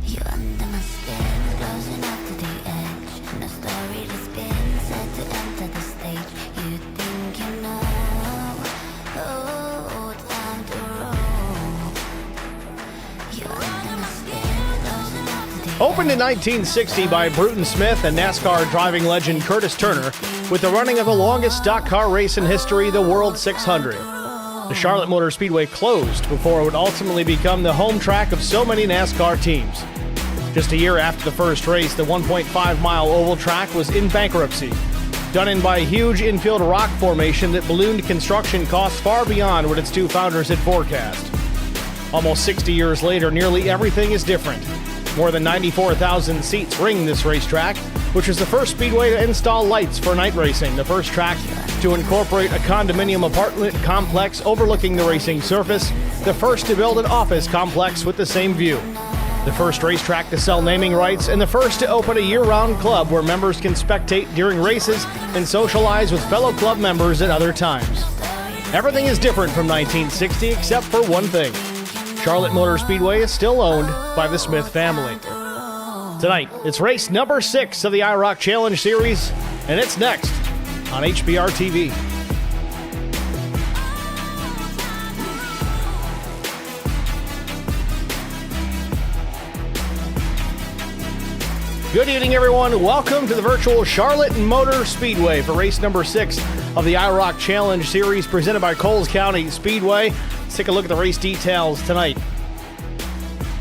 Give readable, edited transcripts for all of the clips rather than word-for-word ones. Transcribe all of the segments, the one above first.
You under my skin, close enough to the edge. No story to spin, set to enter the stage. You think you know, oh, time to roll. You under my skin, close enough to the Opened in 1960 by Bruton Smith and NASCAR driving legend Curtis Turner, with the running of the longest stock car race in history, the World 600. The Charlotte Motor Speedway closed before it would ultimately become the home track of so many NASCAR teams. Just a year after the first race, the 1.5-mile oval track was in bankruptcy, done in by a huge infield rock formation that ballooned construction costs far beyond what its two founders had forecast. Almost 60 years later, nearly everything is different. More than 94,000 seats ring this racetrack, which is the first speedway to install lights for night racing, the first track to incorporate a condominium apartment complex overlooking the racing surface, the first to build an office complex with the same view, the first racetrack to sell naming rights, and the first to open a year-round club where members can spectate during races and socialize with fellow club members at other times. Everything is different from 1960 except for one thing. Charlotte Motor Speedway is still owned by the Smith family. Tonight, it's race number 6 of the IROC Challenge Series, and it's next on HBR TV. Good evening, everyone. Welcome to the virtual Charlotte Motor Speedway for race number 6 of the IROC Challenge Series presented by Coles County Speedway. Let's take a look at the race details tonight.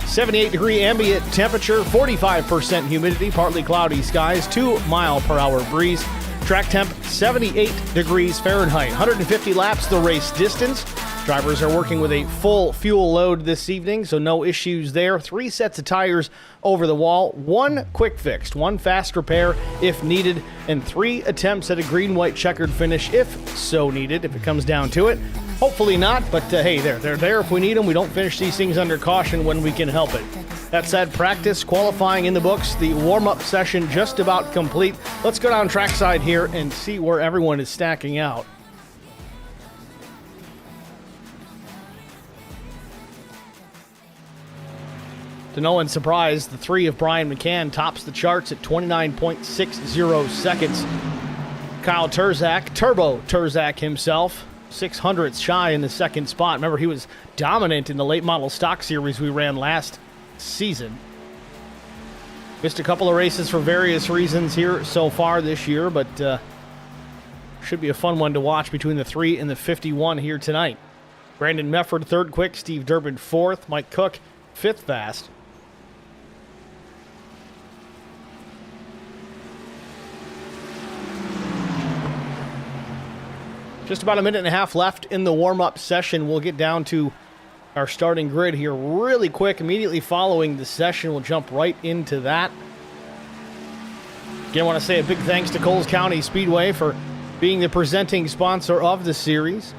78-degree ambient temperature, 45% humidity, partly cloudy skies, 2-mile-per-hour breeze. Track temp, 78 degrees Fahrenheit. 150 laps the race distance. Drivers are working with a full fuel load this evening, so no issues there. 3 sets of tires over the wall, 1 quick fix, 1 fast repair if needed, and 3 attempts at a green-white checkered finish if so needed, if it comes down to it. Hopefully not, but hey, they're there if we need them. We don't finish these things under caution when we can help it. That said, practice, qualifying in the books, the warm-up session just about complete. Let's go down trackside here and see where everyone is stacking out. To no one's surprise, the 3 of Brian McCann tops the charts at 29.60 seconds. Kyle Turzak, Turbo Turzak himself, 600ths shy in the second spot. Remember, he was dominant in the late model stock series we ran last season. Missed a couple of races for various reasons here so far this year, but should be a fun one to watch between the 3 and the 51 here tonight. Brandon Mefford, 3rd quick. Steve Durbin, 4th. Mike Cook, 5th fast. Just about a minute and a half left in the warm-up session. We'll get down to our starting grid here really quick. Immediately following the session, we'll jump right into that. Again, I want to say a big thanks to Coles County Speedway for being the presenting sponsor of the series.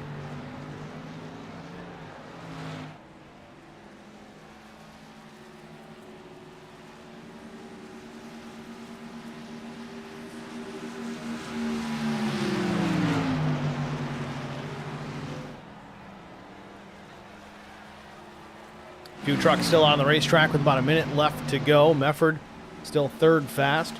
Few trucks still on the racetrack with about a minute left to go. Mefford still 3rd fast.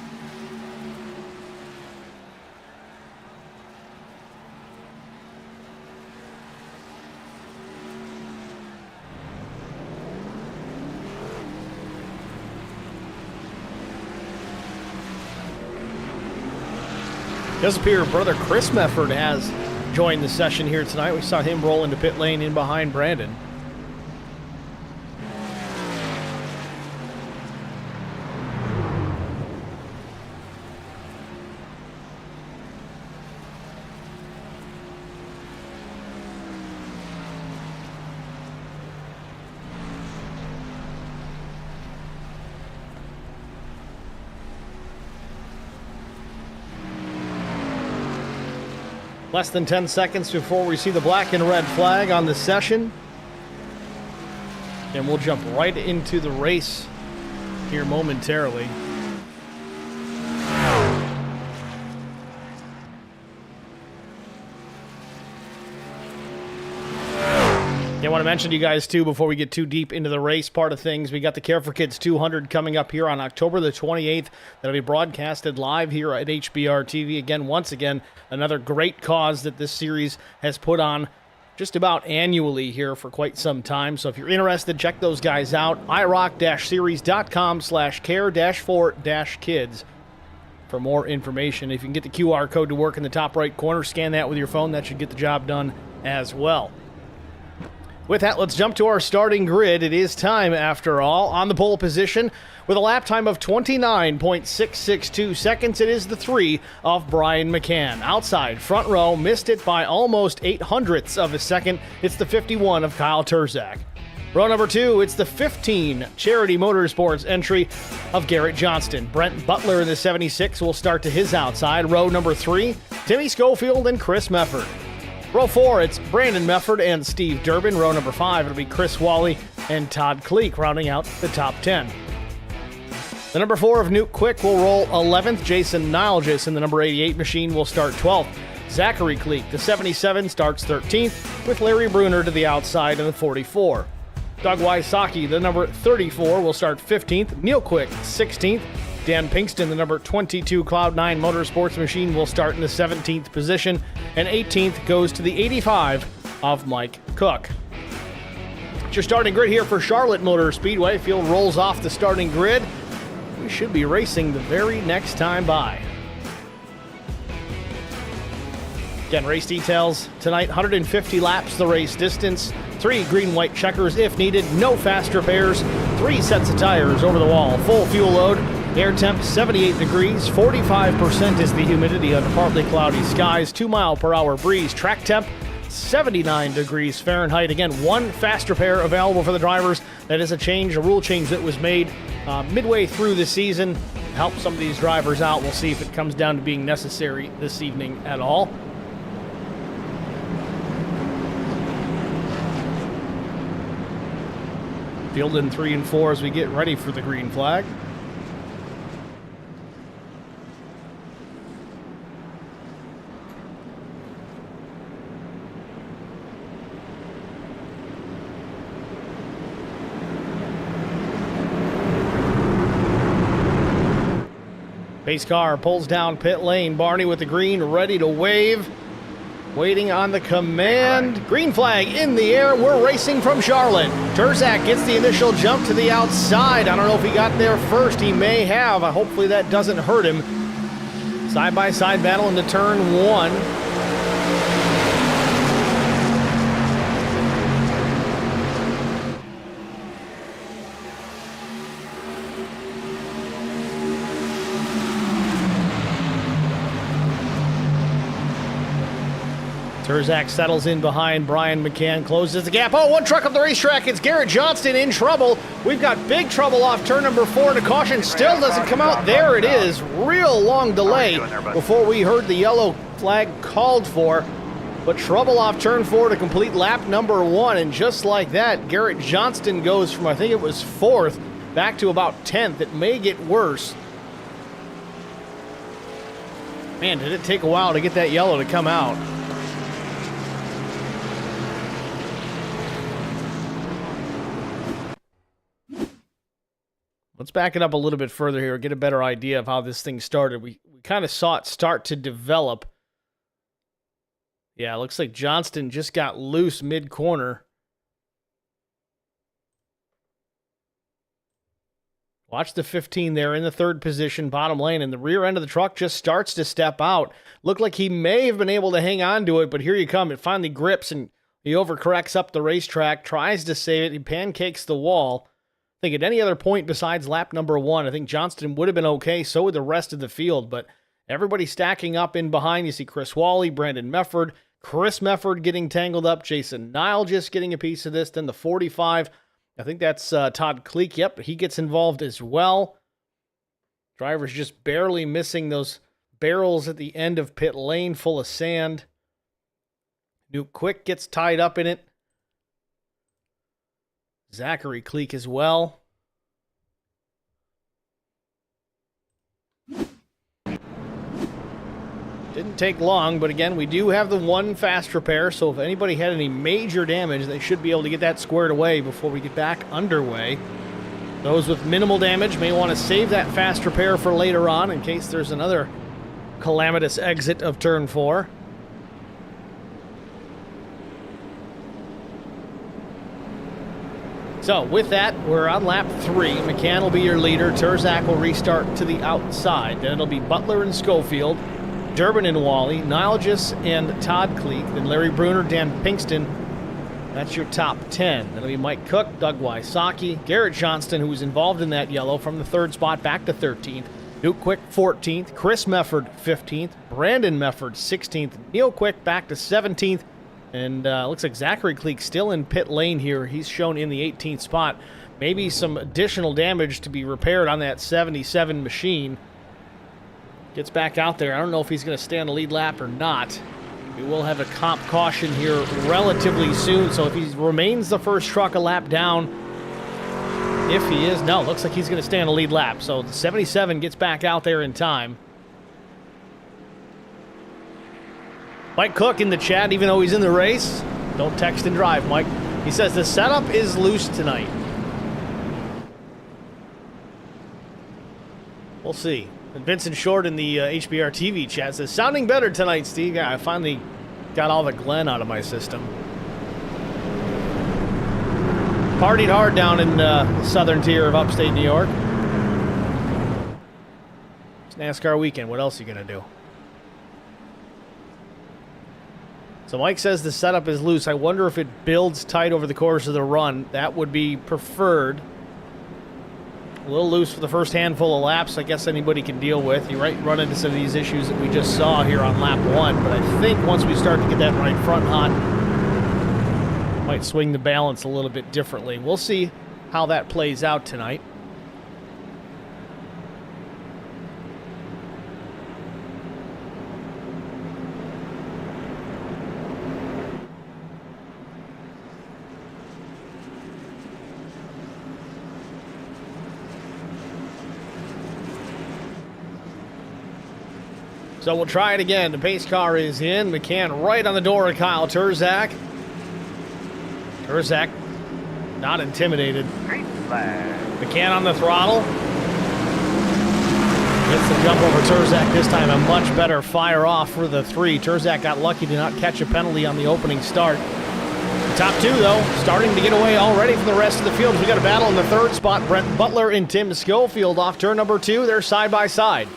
It does appear brother Chris Mefford has joined the session here tonight. We saw him roll into pit lane in behind Brandon. Less than 10 seconds before we see the black and red flag on the session. And we'll jump right into the race here momentarily. I want to mention to you guys, too, before we get too deep into the race part of things, we got the Care for Kids 200 coming up here on October the 28th. That'll be broadcasted live here at HBR TV. Again, once again, another great cause that this series has put on just about annually here for quite some time. So if you're interested, check those guys out. iroc-series.com/care-for-kids for more information. If you can get the QR code to work in the top right corner, scan that with your phone. That should get the job done as well. With that, let's jump to our starting grid. It is time, after all. On the pole position, with a lap time of 29.662 seconds, it is the 3 of Brian McCann. Outside, front row, missed it by almost 0.08 of a second. It's the 51 of Kyle Turzak. Row number 2, it's the 15 Charity Motorsports entry of Garrett Johnston. Brent Butler in the 76 will start to his outside. Row number 3, Timmy Schofield and Chris Mefford. Row 4, it's Brandon Mefford and Steve Durbin. Row number 5, it'll be Chris Wally and Todd Kleek rounding out the top 10. The number 4 of Nuke Quick will roll 11th. Jason Nilgis in the number 88 machine will start 12th. Zachary Kleek, the 77, starts 13th, with Larry Bruner to the outside in the 44. Doug Wysocki, the number 34, will start 15th. Neil Quick, 16th. Dan Pinkston, the number 22 Cloud9 Motorsports machine, will start in the 17th position, and 18th goes to the 85 of Mike Cook. It's your starting grid here for Charlotte Motor Speedway. Field rolls off the starting grid. We should be racing the very next time by. Again, race details tonight, 150 laps the race distance, 3 green-white checkers if needed, no fast repairs, 3 sets of tires over the wall, full fuel load. Air temp 78 degrees, 45% is the humidity under partly cloudy skies, 2-mile-per-hour breeze. Track temp 79 degrees Fahrenheit. Again, 1 fast repair available for the drivers. That is a rule change that was made midway through the season to help some of these drivers out. We'll see if it comes down to being necessary this evening at all. Field in 3 and 4 as we get ready for the green flag. Pace car pulls down pit lane. Barney with the green, ready to wave. Waiting on the command. Green flag in the air. We're racing from Charlotte. Turzak gets the initial jump to the outside. I don't know if he got there first. He may have. Hopefully that doesn't hurt him. Side-by-side battle into turn 1. Turzak settles in behind Brian McCann, closes the gap. Oh, 1 truck up the racetrack. It's Garrett Johnston in trouble. We've got big trouble off turn number 4, and a caution still doesn't come out. There it is. Real long delay before we heard the yellow flag called for. But trouble off turn 4 to complete lap number 1, and just like that, Garrett Johnston goes from, I think it was 4th, back to about 10th. It may get worse. Man, did it take a while to get that yellow to come out. Let's back it up a little bit further here, get a better idea of how this thing started. We kind of saw it start to develop. Yeah, it looks like Johnston just got loose mid-corner. Watch the 15 there in the 3rd position, bottom lane, and the rear end of the truck just starts to step out. Looked like he may have been able to hang on to it, but here you come. It finally grips, and he overcorrects up the racetrack, tries to save it. He pancakes the wall. I think at any other point besides lap number 1, I think Johnston would have been okay. So would the rest of the field, but everybody stacking up in behind. You see Chris Wally, Brandon Mefford, Chris Mefford getting tangled up, Jason Nile just getting a piece of this. Then the 45, I think that's Todd Kleek. Yep, he gets involved as well. Drivers just barely missing those barrels at the end of pit lane full of sand. Nuke Quick gets tied up in it. Zachary Kleek as well. Didn't take long, but again, we do have the one fast repair, so if anybody had any major damage, they should be able to get that squared away before we get back underway. Those with minimal damage may want to save that fast repair for later on in case there's another calamitous exit of turn 4. So with that, we're on lap 3. McCann will be your leader. Turzak will restart to the outside. Then it'll be Butler and Schofield, Durbin and Wally, Nilgis and Todd Cleek, then Larry Bruner, Dan Pinkston. That's your top 10. That'll be Mike Cook, Doug Wysocki, Garrett Johnston, who was involved in that yellow from the 3rd spot back to 13th, Duke Quick 14th, Chris Mefford 15th, Brandon Mefford 16th, Neil Quick back to 17th, and looks like Zachary Cleek still in pit lane here. He's shown in the 18th spot. Maybe some additional damage to be repaired on that 77 machine. Gets back out there. I don't know if he's going to stay on the lead lap or not. We will have a comp caution here relatively soon, so if he remains the first truck a lap down, if he is, no, looks like he's going to stay on the lead lap. So the 77 gets back out there in time. Mike Cook in the chat, even though he's in the race, don't text and drive, Mike. He says the setup is loose tonight. We'll see. And Vincent Short in the HBR TV chat says, sounding better tonight, Steve. Yeah, I finally got all the Glenn out of my system. Partied hard down in the southern tier of upstate New York. It's NASCAR weekend. What else are you going to do? So Mike says the setup is loose. I wonder if it builds tight over the course of the run. That would be preferred. A little loose for the first handful of laps, I guess anybody can deal with. You run into some of these issues that we just saw here on lap 1, but I think once we start to get that right front hot, might swing the balance a little bit differently. We'll see how that plays out tonight. So we'll try it again. The pace car is in. McCann right on the door of Kyle Turzak. Turzak not intimidated. McCann on the throttle. Gets the jump over Turzak this time. A much better fire off for the 3. Turzak got lucky to not catch a penalty on the opening start. The top 2, though, starting to get away already from the rest of the field. We got a battle in the 3rd spot. Brent Butler and Tim Schofield off turn number 2. They're side by side.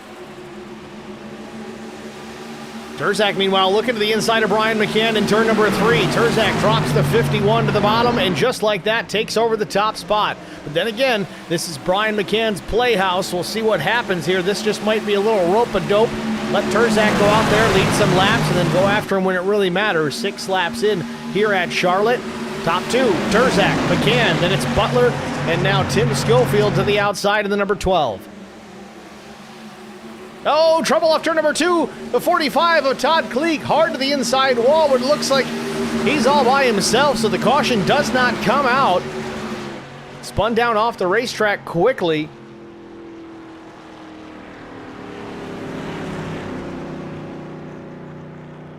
Turzak, meanwhile, looking to the inside of Brian McCann in turn number 3. Turzak drops the 51 to the bottom, and just like that, takes over the top spot. But then again, this is Brian McCann's playhouse. We'll see what happens here. This just might be a little rope-a-dope. Let Turzak go out there, lead some laps, and then go after him when it really matters. 6 laps in here at Charlotte. Top 2, Turzak, McCann, then it's Butler, and now Tim Schofield to the outside in the number 12. Oh, trouble off turn number 2. The 45 of Todd Cleek, hard to the inside wall, but it looks like he's all by himself, so the caution does not come out. Spun down off the racetrack quickly.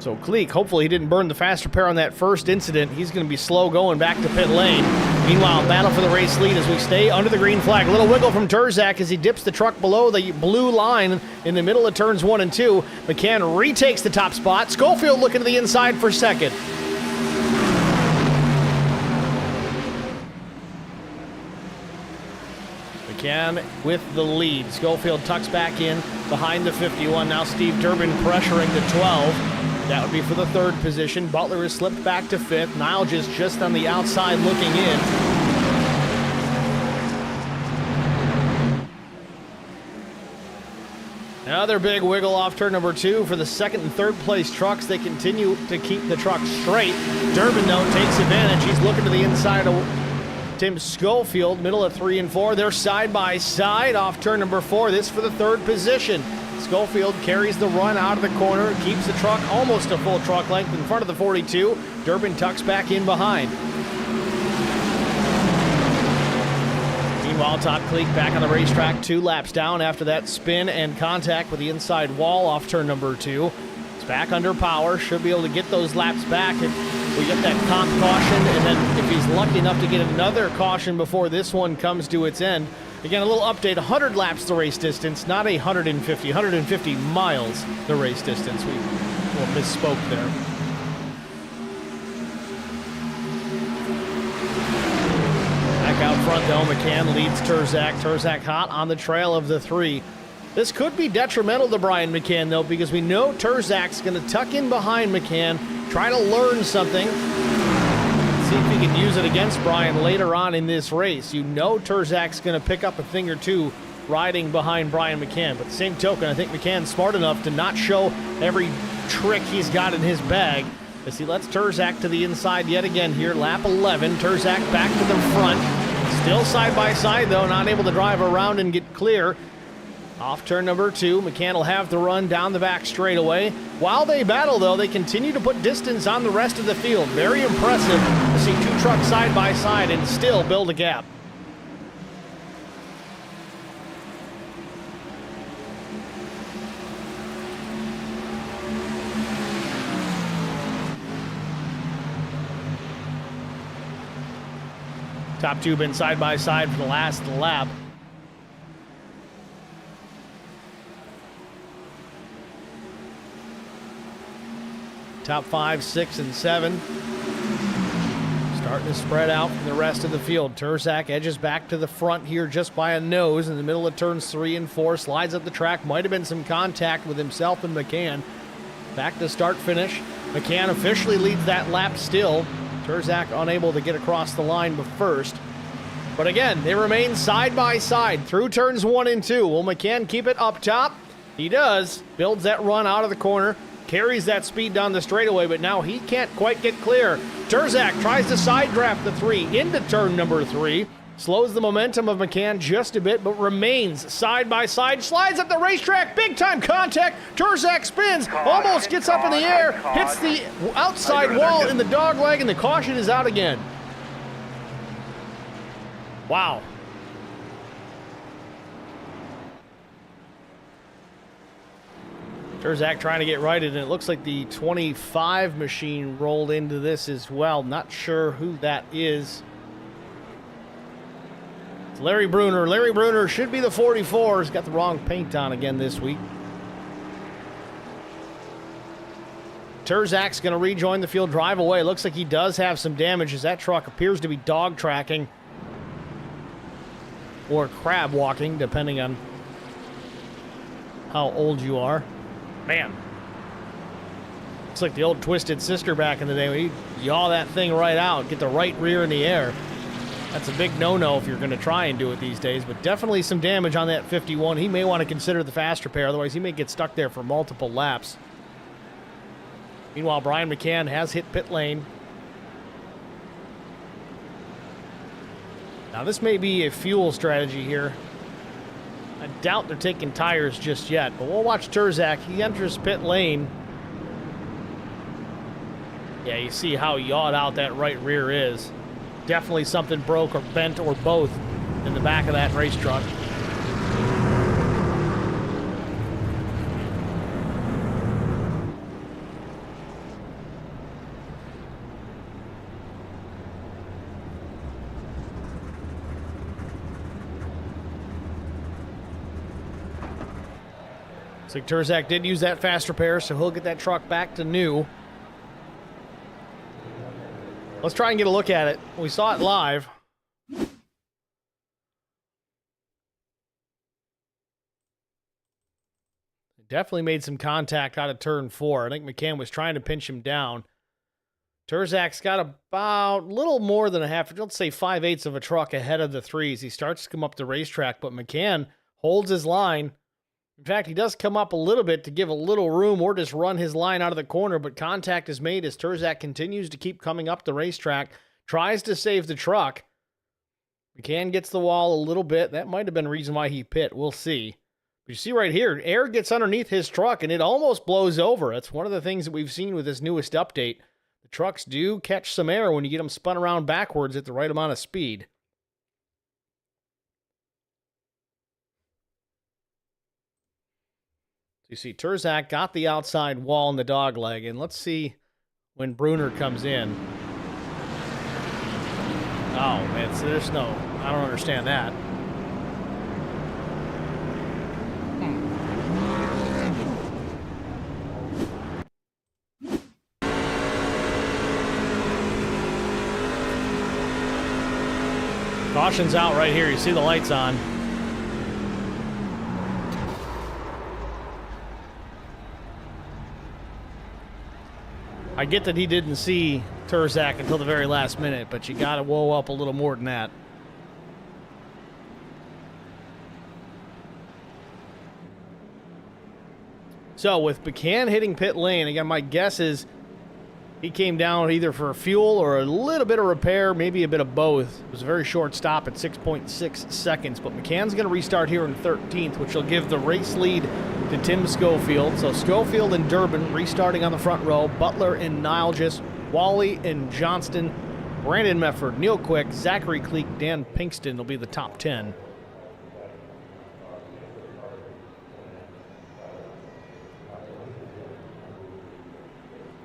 So Cleek, hopefully he didn't burn the fast repair on that first incident. He's going to be slow going back to pit lane. Meanwhile, battle for the race lead as we stay under the green flag. A little wiggle from Turzak as he dips the truck below the blue line in the middle of turns 1 and 2. McCann retakes the top spot. Schofield looking to the inside for second. McCann with the lead. Schofield tucks back in behind the 51. Now Steve Durbin pressuring the 12. That would be for the 3rd position. Butler has slipped back to 5th. Nilgis just on the outside looking in. Another big wiggle off turn number 2 for the 2nd and 3rd place trucks. They continue to keep the truck straight. Durbin, though, takes advantage. He's looking to the inside of Tim Schofield, middle of 3 and 4. They're side by side off turn number 4. This for the 3rd position. Schofield carries the run out of the corner, keeps the truck almost a full truck length in front of the 42. Durbin tucks back in behind. Meanwhile, Todd Cleek back on the racetrack, 2 laps down after that spin and contact with the inside wall off turn number 2. He's back under power. Should be able to get those laps back if we get that comp caution. And then if he's lucky enough to get another caution before this one comes to its end. Again, a little update. 100 laps the race distance, not 150. 150 miles the race distance. We misspoke there. Back out front, though, McCann leads Terzak. Terzak hot on the trail of the 3. This could be detrimental to Brian McCann, though, because we know Terzak's going to tuck in behind McCann, try to learn something, see if he can use it against Brian later on in this race. You know Terzak's going to pick up a thing or two riding behind Brian McCann. But the same token, I think McCann's smart enough to not show every trick he's got in his bag as he lets Terzak to the inside yet again here. Lap 11, Terzak back to the front. Still side by side, though, not able to drive around and get clear. Off turn number 2, McCann will have the run down the back straightaway. While they battle, though, they continue to put distance on the rest of the field. Very impressive to see 2 trucks side by side and still build a gap. Top 2 been side by side for the last lap. Top 5, 6, and 7. Starting to spread out from the rest of the field. Terzak edges back to the front here just by a nose in the middle of turns 3 and 4. Slides up the track. Might have been some contact with himself and McCann. Back to start finish. McCann officially leads that lap still. Terzak unable to get across the line first. But again, they remain side by side through turns 1 and 2. Will McCann keep it up top? He does. Builds that run out of the corner. Carries that speed down the straightaway, but now he can't quite get clear. Terzak tries to side draft the 3 into turn number 3. Slows the momentum of McCann just a bit, but remains side by side. Slides up the racetrack, big time contact. Terzak spins, almost gets up in the air, hits the outside wall in the dog leg, and the caution is out again. Wow. Terzak trying to get righted, and it looks like the 25 machine rolled into this as well. Not sure who that is. It's Larry Bruner. Larry Bruner should be the 44. He's got the wrong paint on again this week. Terzak's going to rejoin the field, drive away. Looks like he does have some damage as that truck appears to be dog tracking or crab walking, depending on how old you are. Man, it's like the old Twisted Sister back in the day. When you yaw that thing right out, get the right rear in the air. That's a big no-no if you're going to try and do it these days, but definitely some damage on that 51. He may want to consider the fast repair, otherwise he may get stuck there for multiple laps. Meanwhile, Brian McCann has hit pit lane. Now this may be a fuel strategy here. I doubt they're taking tires just yet, but we'll watch Terzak. He enters pit lane. Yeah, you see how yawed out that right rear is. Definitely something broke or bent or both in the back of that race truck. Looks like Terzak did use that fast repair, so he'll get that truck back to new. Let's try and get a look at it. We saw it live. Definitely made some contact out of turn 4. I think McCann was trying to pinch him down. Terzak's got about a little more than a half, let's say 5/8 of a truck ahead of the 3s. He starts to come up the racetrack, but McCann holds his line. In fact, he does come up a little bit to give a little room or just run his line out of the corner, but contact is made as Terzak continues to keep coming up the racetrack, tries to save the truck. McCann gets the wall a little bit. That might have been the reason why he pit. We'll see. But you see right here, air gets underneath his truck, and it almost blows over. That's one of the things that we've seen with this newest update. The trucks do catch some air when you get them spun around backwards at the right amount of speed. You see Turzak got the outside wall in the dog leg, and let's see when Bruner comes in. Oh, man, so there's no, I don't understand that. Caution's out right here. You see the lights on. I get that he didn't see Turzak until the very last minute, but you got to whoa up a little more than that. So with McCann hitting pit lane, again, my guess is he came down either for fuel or a little bit of repair, maybe a bit of both. It was a very short stop at 6.6 seconds, but McCann's going to restart here in 13th, which will give the race lead to Tim Schofield. So Schofield and Durbin restarting on the front row. Butler and Nilgis, Wally and Johnston, Brandon Mefford, Neil Quick, Zachary Cleek, Dan Pinkston will be the top 10.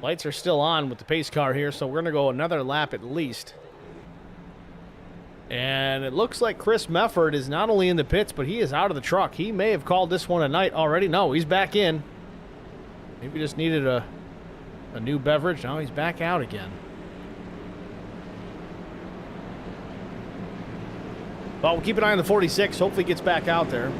Lights are still on with the pace car here, so we're going to go another lap at least. And it looks like Chris Mefford is not only in the pits, but he is out of the truck. He may have called this one a night already. No, he's back in. Maybe just needed a new beverage. Now he's back out again. Well, we'll keep an eye on the 46. Hopefully he gets back out there.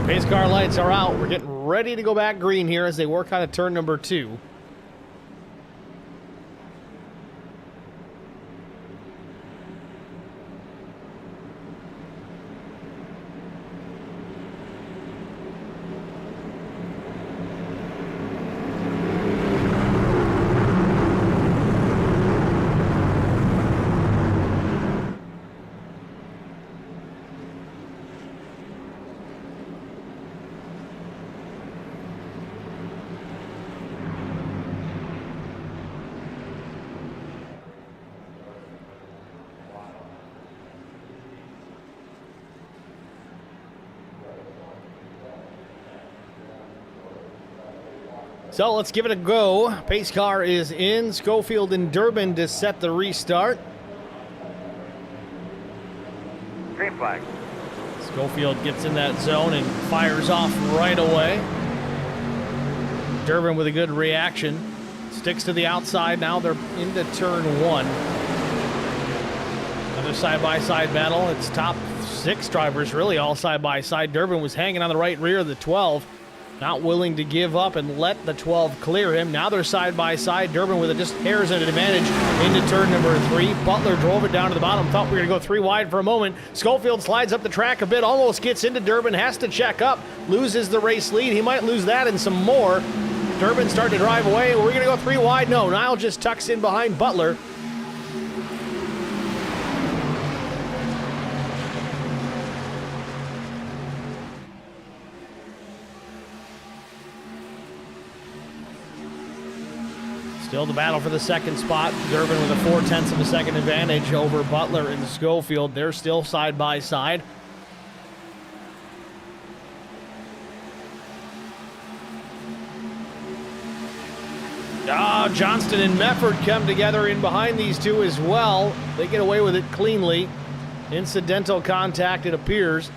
Pace car lights are out. We're getting ready to go back green here as they work on a turn number 2. So let's give it a go. Pace car is in. Schofield and Durbin to set the restart. Green flag. Schofield gets in that zone and fires off right away. Durbin with a good reaction. Sticks to the outside. Now they're into turn 1. Another side-by-side battle. It's top 6 drivers really all side-by-side. Durbin was hanging on the right rear of the 12. Not willing to give up and let the 12 clear him. Now they're side-by-side. Durbin with just hairs at an advantage into turn number 3. Butler drove it down to the bottom. Thought we were going to go 3 wide for a moment. Schofield slides up the track a bit. Almost gets into Durbin. Has to check up. Loses the race lead. He might lose that and some more. Durbin starting to drive away. We're going to go 3 wide. No, Nile just tucks in behind Butler. Still the battle for the second spot. Durbin with a 0.4 of a second advantage over Butler and Schofield. They're still side by side. Johnston and Mefford come together in behind these two as well. They get away with it cleanly. Incidental contact, it appears.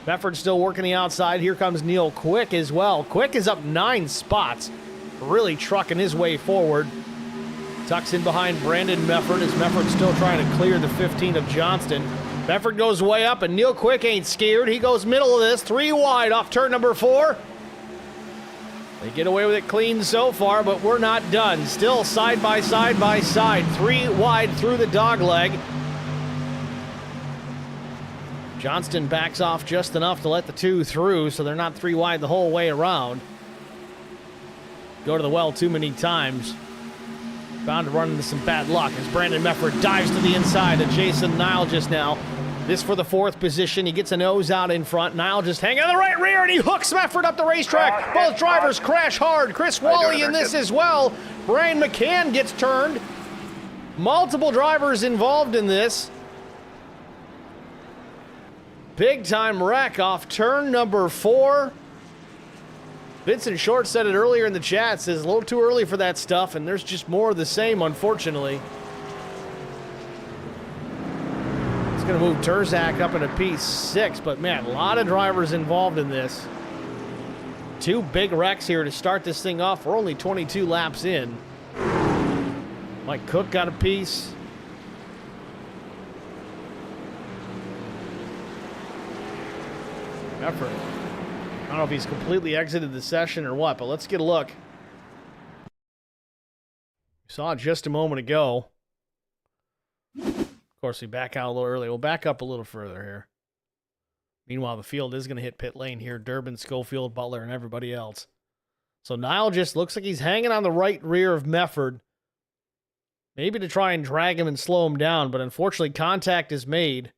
Mefford still working the outside. Here comes Neil Quick as well. Quick is up 9 spots. Really trucking his way forward. Tucks in behind Brandon Mefford as Mefford's still trying to clear the 15 of Johnston. Mefford goes way up and Neil Quick ain't scared. He goes middle of this, 3 wide off turn number 4. They get away with it clean so far, but we're not done. Still side by side by side. 3 wide through the dog leg. Johnston backs off just enough to let the 2 through, so they're not 3 wide the whole way around. Go to the well too many times. Bound to run into some bad luck as Brandon Mefford dives to the inside of Jason Nile just now. This for the 4th position. He gets a nose out in front. Nile just hanging on the right rear, and he hooks Mefford up the racetrack. Both drivers crash hard. Chris Wally in this as well. Brian McCann gets turned. Multiple drivers involved in this. Big time wreck off turn number 4. Vincent Short said it earlier in the chat, says a little too early for that stuff, and there's just more of the same, unfortunately. It's going to move Terzak up into P6, but man, a lot of drivers involved in this. 2 big wrecks here to start this thing off. We're only 22 laps in. Mike Cook got a piece. Effort. I don't know if he's completely exited the session or what, but let's get a look. We saw it just a moment ago. Of course, we back out a little early. We'll back up a little further here. Meanwhile, the field is going to hit pit lane here. Durbin, Schofield, Butler, and everybody else. So Nile just looks like he's hanging on the right rear of Mefford. Maybe to try and drag him and slow him down, but unfortunately contact is made.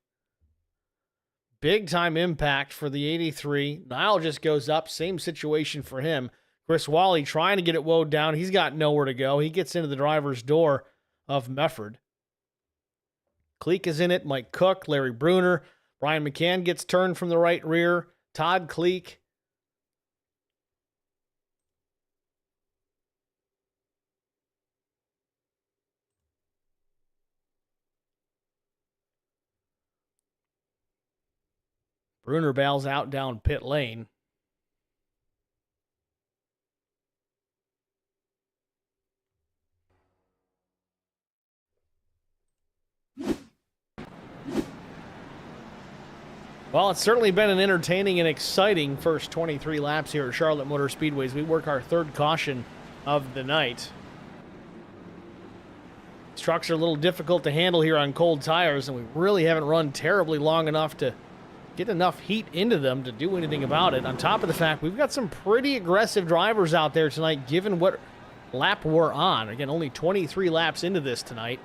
Big time impact for the 83. Nile just goes up. Same situation for him. Chris Wally trying to get it woed down. He's got nowhere to go. He gets into the driver's door of Mefford. Cleek is in it. Mike Cook, Larry Bruner. Brian McCann gets turned from the right rear. Todd Cleek. Bruner bails out down pit lane. Well, it's certainly been an entertaining and exciting first 23 laps here at Charlotte Motor Speedway as we work our 3rd caution of the night. These trucks are a little difficult to handle here on cold tires, and we really haven't run terribly long enough to get enough heat into them to do anything about it. On top of the fact, we've got some pretty aggressive drivers out there tonight, given what lap we're on. Again, only 23 laps into this tonight.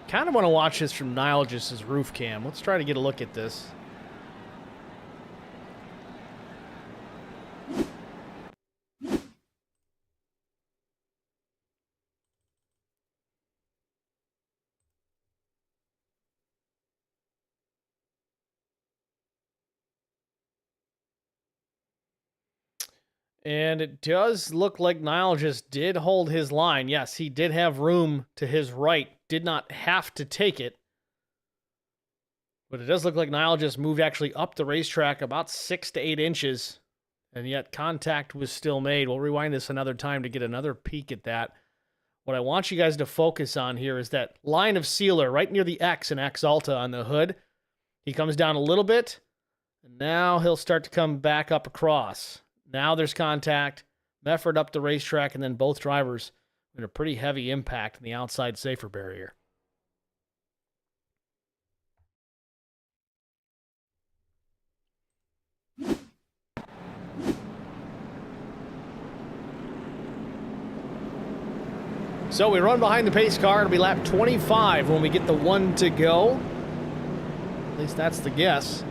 Kind of want to watch this from Nilegis's roof cam. Let's try to get a look at this. And it does look like Nile just did hold his line. Yes, he did have room to his right. Did not have to take it. But it does look like Nile just moved actually up the racetrack about 6 to 8 inches. And yet contact was still made. We'll rewind this another time to get another peek at that. What I want you guys to focus on here is that line of sealer right near the X in X Alta on the hood. He comes down a little bit. And now he'll start to come back up across. Now there's contact, Mefford up the racetrack, and then both drivers with a pretty heavy impact in the outside safer barrier. So we run behind the pace car. It'll be lap 25 when we get the 1 to go. At least that's the guess.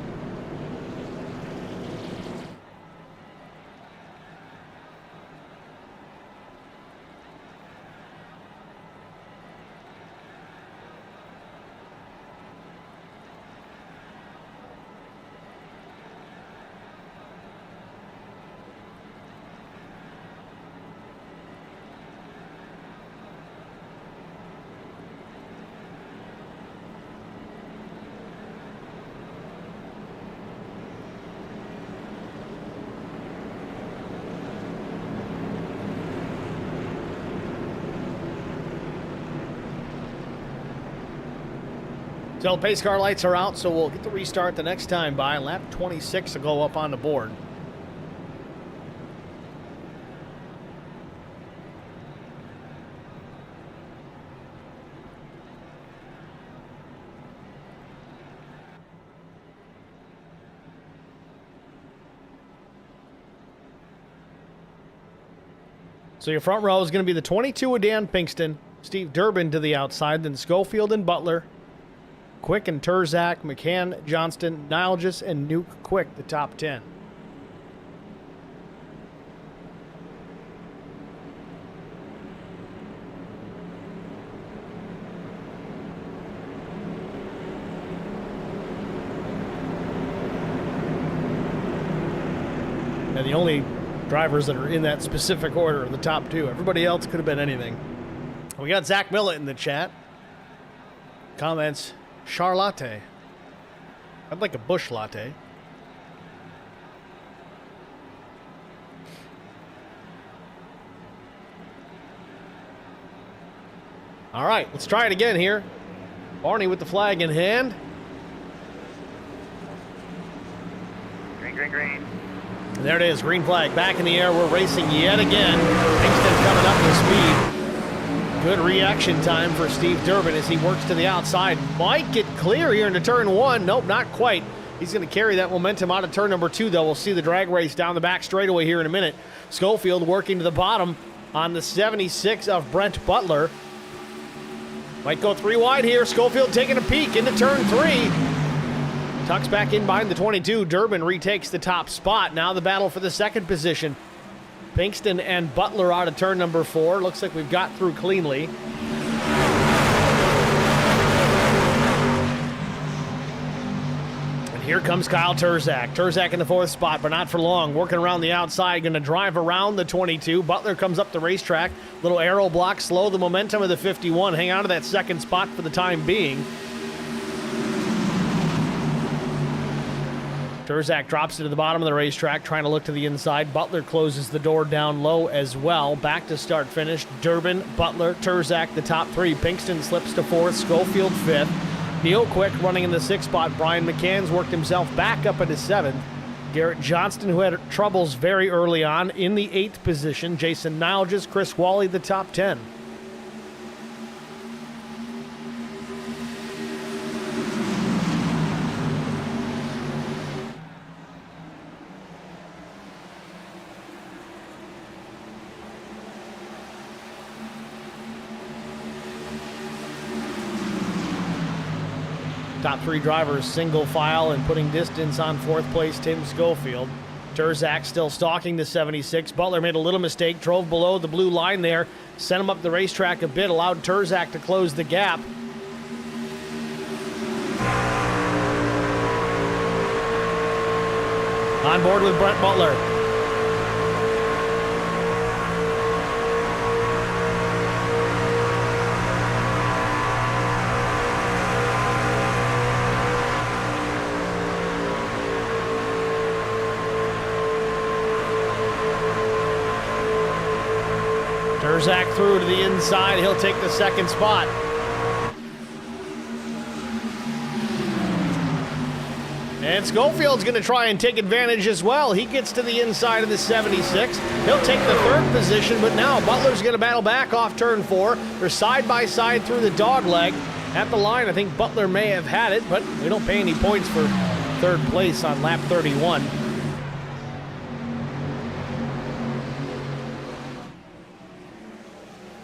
So the pace car lights are out, so we'll get the restart the next time by. Lap 26 will go up on the board. So your front row is going to be the 22 of Dan Pinkston, Steve Durbin to the outside, then Schofield and Butler, Quick and Turzak, McCann, Johnston, Nilgis, and Nuke Quick, the top 10. And the only drivers that are in that specific order are the top two. Everybody else could have been anything. We got Zach Millett in the chat. Comments, Char latte. I'd like a bush latte. All right, let's try it again here. Barney with the flag in hand. Green, green, green. And there it is, green flag back in the air. We're racing yet again. Pinkston coming up to speed. Good reaction time for Steve Durbin as he works to the outside. Might get clear here into turn one. Nope, not quite. He's going to carry that momentum out of turn number two, though. We'll see the drag race down the back straightaway here in a minute. Schofield working to the bottom on the 76 of Brent Butler. Might go three wide here. Schofield taking a peek into turn three. Tucks back in behind the 22. Durbin retakes the top spot. Now the battle for the second position. Pinkston and Butler out of turn number four. Looks like we've got through cleanly. And here comes Kyle Turzak. Turzak in the fourth spot, but not for long. Working around the outside, going to drive around the 22. Butler comes up the racetrack. Little arrow block, slow the momentum of the 51. Hang on to that second spot for the time being. Turzak drops it to the bottom of the racetrack, trying to look to the inside. Butler closes the door down low as well. Back to start finish. Durbin, Butler, Turzak, the top three. Pinkston slips to fourth. Schofield fifth. Neil Quick running in the sixth spot. Brian McCann's worked himself back up into seventh. Garrett Johnston, who had troubles very early on, in the eighth position. Jason Nilgis, Chris Wally, the top 10. Top three drivers single file and putting distance on fourth place, Tim Schofield. Turzak still stalking the 76. Butler made a little mistake, drove below the blue line there, sent him up the racetrack a bit, allowed Turzak to close the gap. On board with Brent Butler. Turzak through to the inside. He'll take the second spot. And Schofield's going to try and take advantage as well. He gets to the inside of the 76. He'll take the third position, but now Butler's going to battle back off turn four. They're side by side through the dog leg. At the line, I think Butler may have had it, but we don't pay any points for third place on lap 31.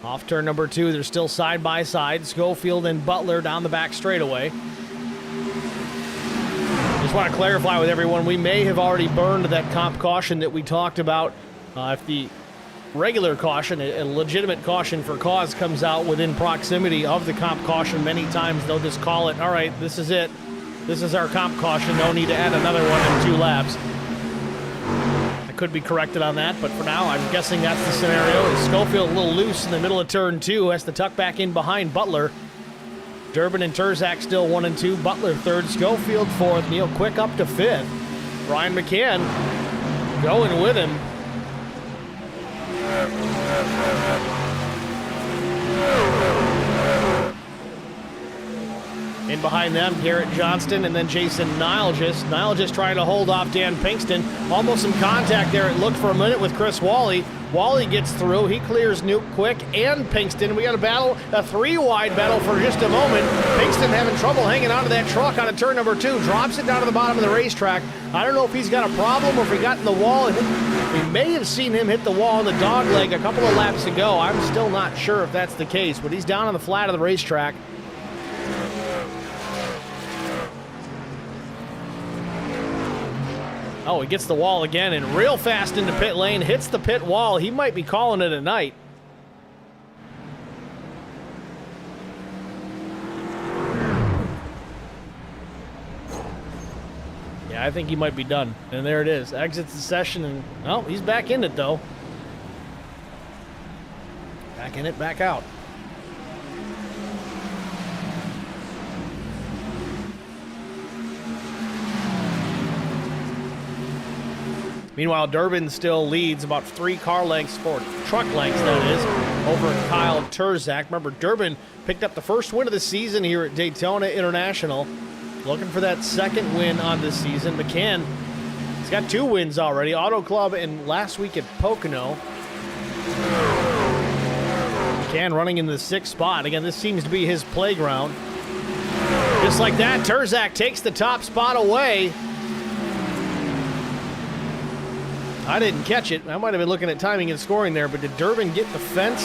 Off turn number two, they're still side by side. Schofield and Butler down the back straightaway. Just want to clarify with everyone, we may have already burned that comp caution that we talked about. If the regular caution, a legitimate caution for cause, comes out within proximity of the comp caution, many times they'll just call it, all right, this is it. This is our comp caution. No need to add another one in 2 laps. Could be corrected on that, but for now, I'm guessing that's the scenario. Schofield a little loose in the middle of turn two, has to tuck back in behind Butler. Durbin and Turzak still 1 and 2. Butler third, Schofield fourth. Neil Quick up to fifth. Brian McCann going with him. In behind them, Garrett Johnston and then Jason Nilgis. Nilgis trying to hold off Dan Pinkston. Almost some contact there. It looked for a minute with Chris Wally. Wally gets through. He clears Nuke Quick and Pinkston. We got a battle, a three-wide battle for just a moment. Pinkston having trouble hanging onto that truck on a turn number 2. Drops it down to the bottom of the racetrack. I don't know if he's got a problem or if he got in the wall. We may have seen him hit the wall in the dog leg a couple of laps ago. I'm still not sure if that's the case, but he's down on the flat of the racetrack. Oh, he gets the wall again and real fast into pit lane, hits the pit wall. He might be calling it a night. Yeah, I think he might be done. And there it is. Exits the session and, oh, he's back in it though. Back in it, back out. Meanwhile, Durbin still leads about 3 car lengths, 4 truck lengths, that is, over Kyle Turzak. Remember, Durbin picked up the first win of the season here at Daytona International. Looking for that second win on this season. McCann, he's got 2 wins already. Auto Club and last week at Pocono. McCann running in the 6th spot. Again, this seems to be his playground. Just like that, Turzak takes the top spot away. I didn't catch it. I might have been looking at timing and scoring there, but did Durbin get the fence?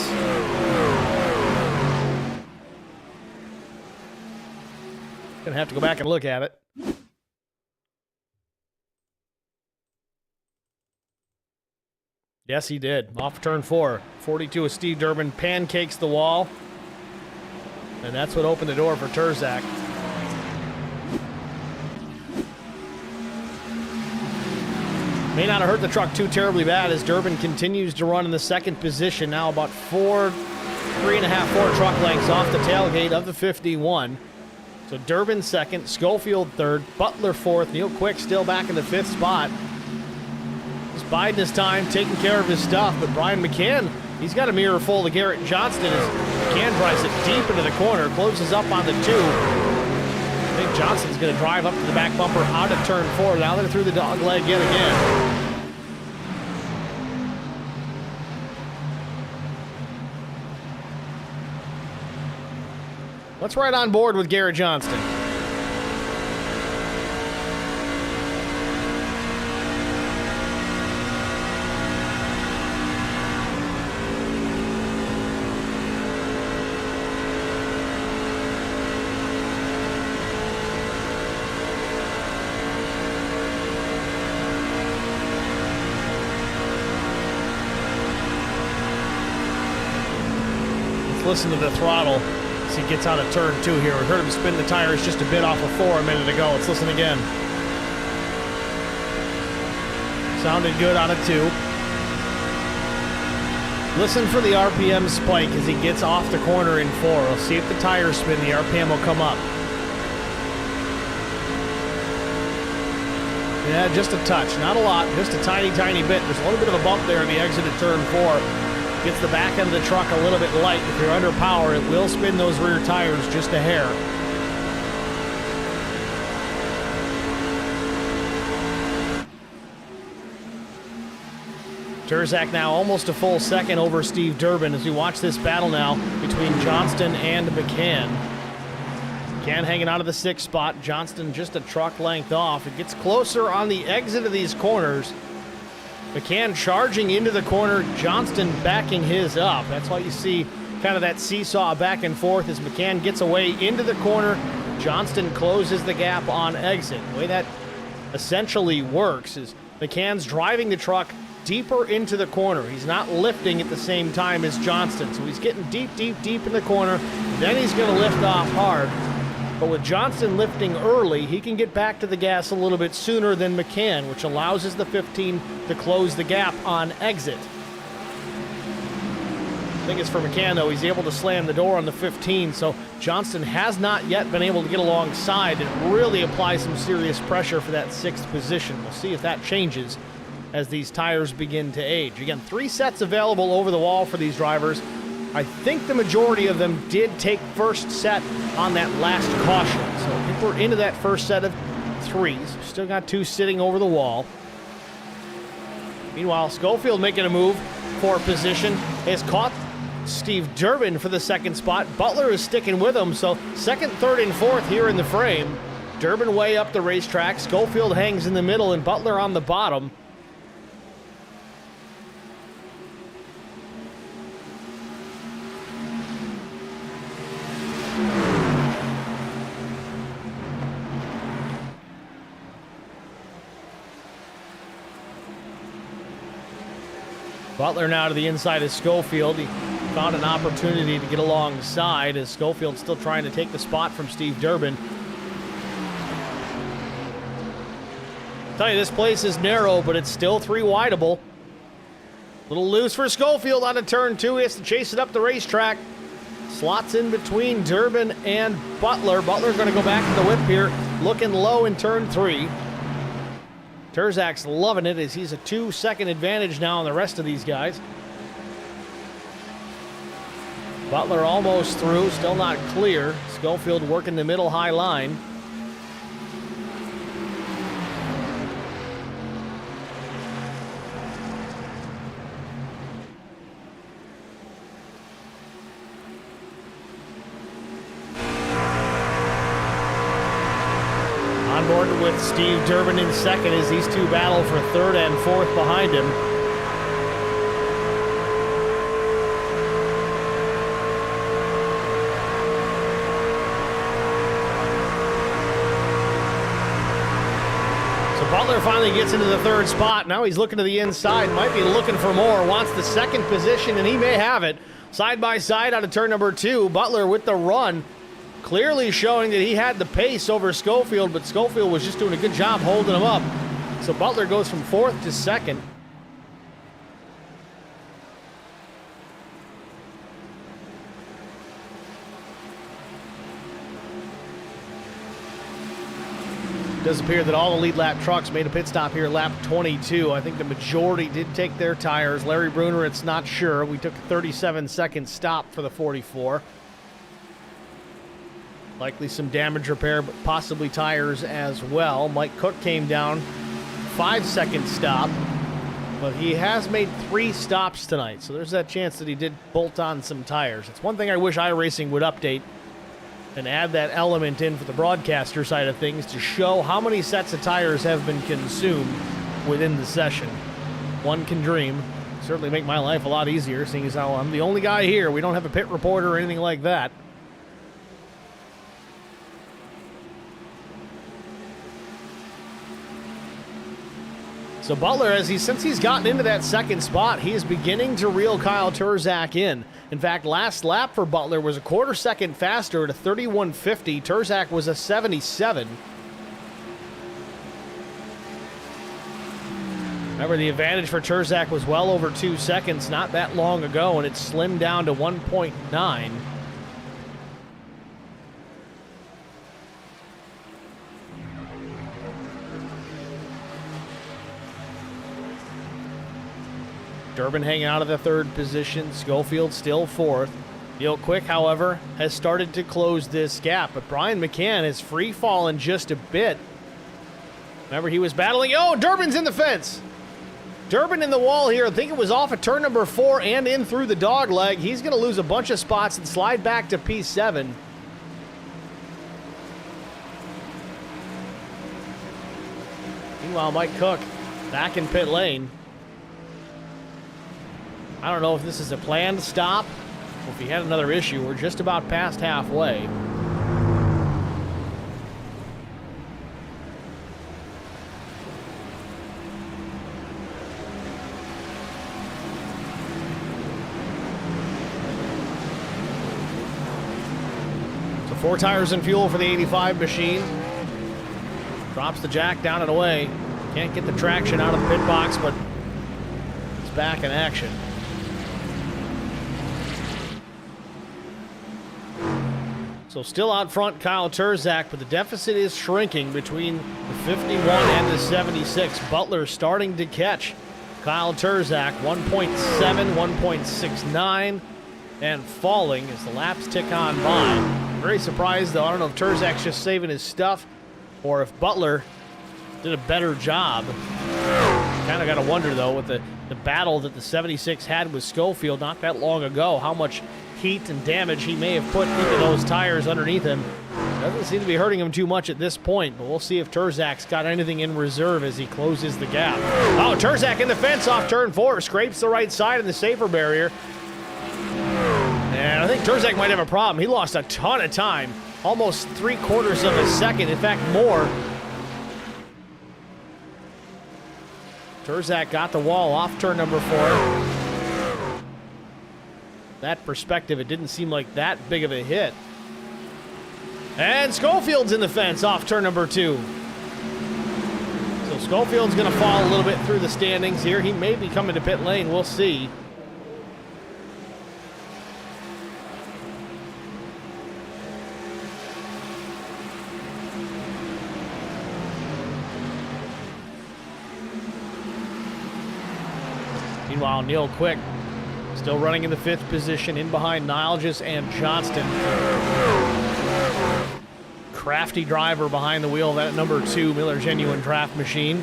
Gonna have to go back and look at it. Yes, he did. Off turn 4. 42 of Steve Durbin pancakes the wall. And that's what opened the door for Turzak. May not have hurt the truck too terribly bad as Durbin continues to run in the 2nd position. Now about 3.5, 4 truck lengths off the tailgate of the 51. So Durbin 2nd, Schofield 3rd, Butler 4th, Neil Quick still back in the 5th spot. Just biding his time, taking care of his stuff, but Brian McCann, he's got a mirror full of Garrett Johnston as McCann drives it deep into the corner, closes up on the 2. I think Johnston's going to drive up to the back bumper out of turn 4. Now they're through the dog leg yet again. Let's ride on board with Garrett Johnston. Listen to the throttle as he gets out of turn 2 here. We heard him spin the tires just a bit off of 4 a minute ago. Let's listen again. Sounded good on a 2. Listen for the RPM spike as he gets off the corner in 4. We'll see if the tires spin, the RPM will come up. Yeah, just a touch. Not a lot, just a tiny, tiny bit. There's a little bit of a bump there in the exit at turn 4. Gets the back end of the truck a little bit light. If you're under power, it will spin those rear tires just a hair. Turzak now almost a full second over Steve Durbin as we watch this battle now between Johnston and McCann. McCann hanging out of the 6th spot. Johnston just a truck length off. It gets closer on the exit of these corners. McCann charging into the corner, Johnston backing his up. That's why you see kind of that seesaw back and forth as McCann gets away into the corner. Johnston closes the gap on exit. The way that essentially works is McCann's driving the truck deeper into the corner. He's not lifting at the same time as Johnston. So he's getting deep, deep, deep in the corner. Then he's going to lift off hard. But with Johnston lifting early, he can get back to the gas a little bit sooner than McCann, which allows the 15 to close the gap on exit. I think it's for McCann, though. He's able to slam the door on the 15, so Johnston has not yet been able to get alongside and really apply some serious pressure for that 6th position. We'll see if that changes as these tires begin to age. Again, 3 sets available over the wall for these drivers. I think the majority of them did take first set on that last caution. So I think we're into that first set of 3s. Still got 2 sitting over the wall. Meanwhile, Schofield making a move for position has caught Steve Durbin for the second spot. Butler is sticking with him, so second, third, and fourth here in the frame. Durbin way up the racetrack. Schofield hangs in the middle, and Butler on the bottom. Butler now to the inside of Schofield. He found an opportunity to get alongside as Schofield's still trying to take the spot from Steve Durbin. Tell you, this place is narrow, but it's still 3-wideable. Little loose for Schofield on a turn 2. He has to chase it up the racetrack. Slots in between Durbin and Butler. Butler's going to go back to the whip here, looking low in turn 3. Terzak's loving it as he's a 2-second advantage now on the rest of these guys. Butler almost through, still not clear. Schofield working the middle high line. On board with Steve Durbin in second as these two battle for third and fourth behind him. So Butler finally gets into the third spot. Now he's looking to the inside, might be looking for more, wants the second position, and he may have it. Side by side out of turn number 2, Butler with the run. Clearly showing that he had the pace over Schofield, but Schofield was just doing a good job holding him up. So Butler goes from fourth to second. It does appear that all the lead lap trucks made a pit stop here at lap 22. I think the majority did take their tires. Larry Bruner, it's not sure. We took a 37-second stop for the 44. Likely some damage repair, but possibly tires as well. Mike Cook came down, 5-second stop, but he has made 3 stops tonight, so there's that chance that he did bolt on some tires. It's one thing I wish iRacing would update and add that element in for the broadcaster side of things to show how many sets of tires have been consumed within the session. One can dream. Certainly make my life a lot easier, seeing as how I'm the only guy here. We don't have a pit reporter or anything like that. So Butler, since he's gotten into that second spot, he is beginning to reel Kyle Terzak in. In fact, last lap for Butler was a quarter second faster at a 31.50. Terzak was a 77. Remember, the advantage for Terzak was well over 2 seconds not that long ago, and it slimmed down to 1.9. Durbin hanging out of the third position. Schofield still fourth. Neil Quick, however, has started to close this gap, but Brian McCann has free-fallen just a bit. Remember, he was battling. Oh, Durbin's in the fence. Durbin in the wall here. I think it was off of turn number 4 and in through the dog leg. He's going to lose a bunch of spots and slide back to P7. Meanwhile, Mike Cook back in pit lane. I don't know if this is a planned stop or if he had another issue. We're just about past halfway. So 4 tires and fuel for the 85 machine. Drops the jack down and away. Can't get the traction out of the pit box, but it's back in action. So still out front, Kyle Terzak, but the deficit is shrinking between the 51 and the 76. Butler starting to catch Kyle Terzak, 1.7, 1.69. and falling as the laps tick on by. Very surprised, though. I don't know if Terzak's just saving his stuff or if Butler did a better job. Kind of got to wonder, though, with the battle that the 76 had with Schofield not that long ago, how much heat and damage he may have put into those tires underneath him. Doesn't seem to be hurting him too much at this point, but we'll see if Terzak's got anything in reserve as he closes the gap. Oh, Terzak in the fence off turn 4, scrapes the right side of the safer barrier. And I think Terzak might have a problem. He lost a ton of time, almost 3/4 of a second, in fact more. Terzak got the wall off turn number 4. That perspective, it didn't seem like that big of a hit. And Schofield's in the fence off turn number 2. So Schofield's going to fall a little bit through the standings here. He may be coming to pit lane. We'll see. Meanwhile, Neil Quick still running in the 5th position, in behind Nilges and Johnston. Crafty driver behind the wheel of that number 2 Miller Genuine Draft Machine.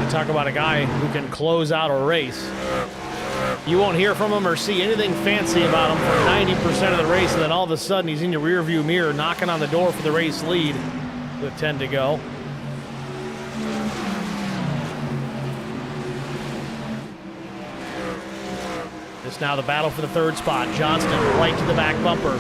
You talk about a guy who can close out a race. You won't hear from him or see anything fancy about him for 90% of the race, and then all of a sudden he's in your rearview mirror knocking on the door for the race lead with 10 to go. This now the battle for the 3rd spot. Johnston right to the back bumper.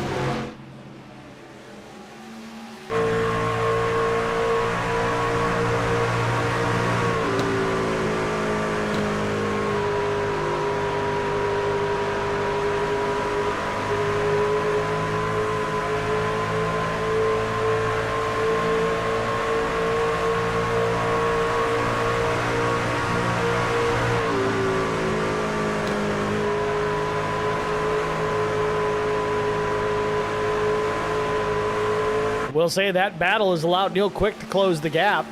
We'll say that battle has allowed Neil Quick to close the gap.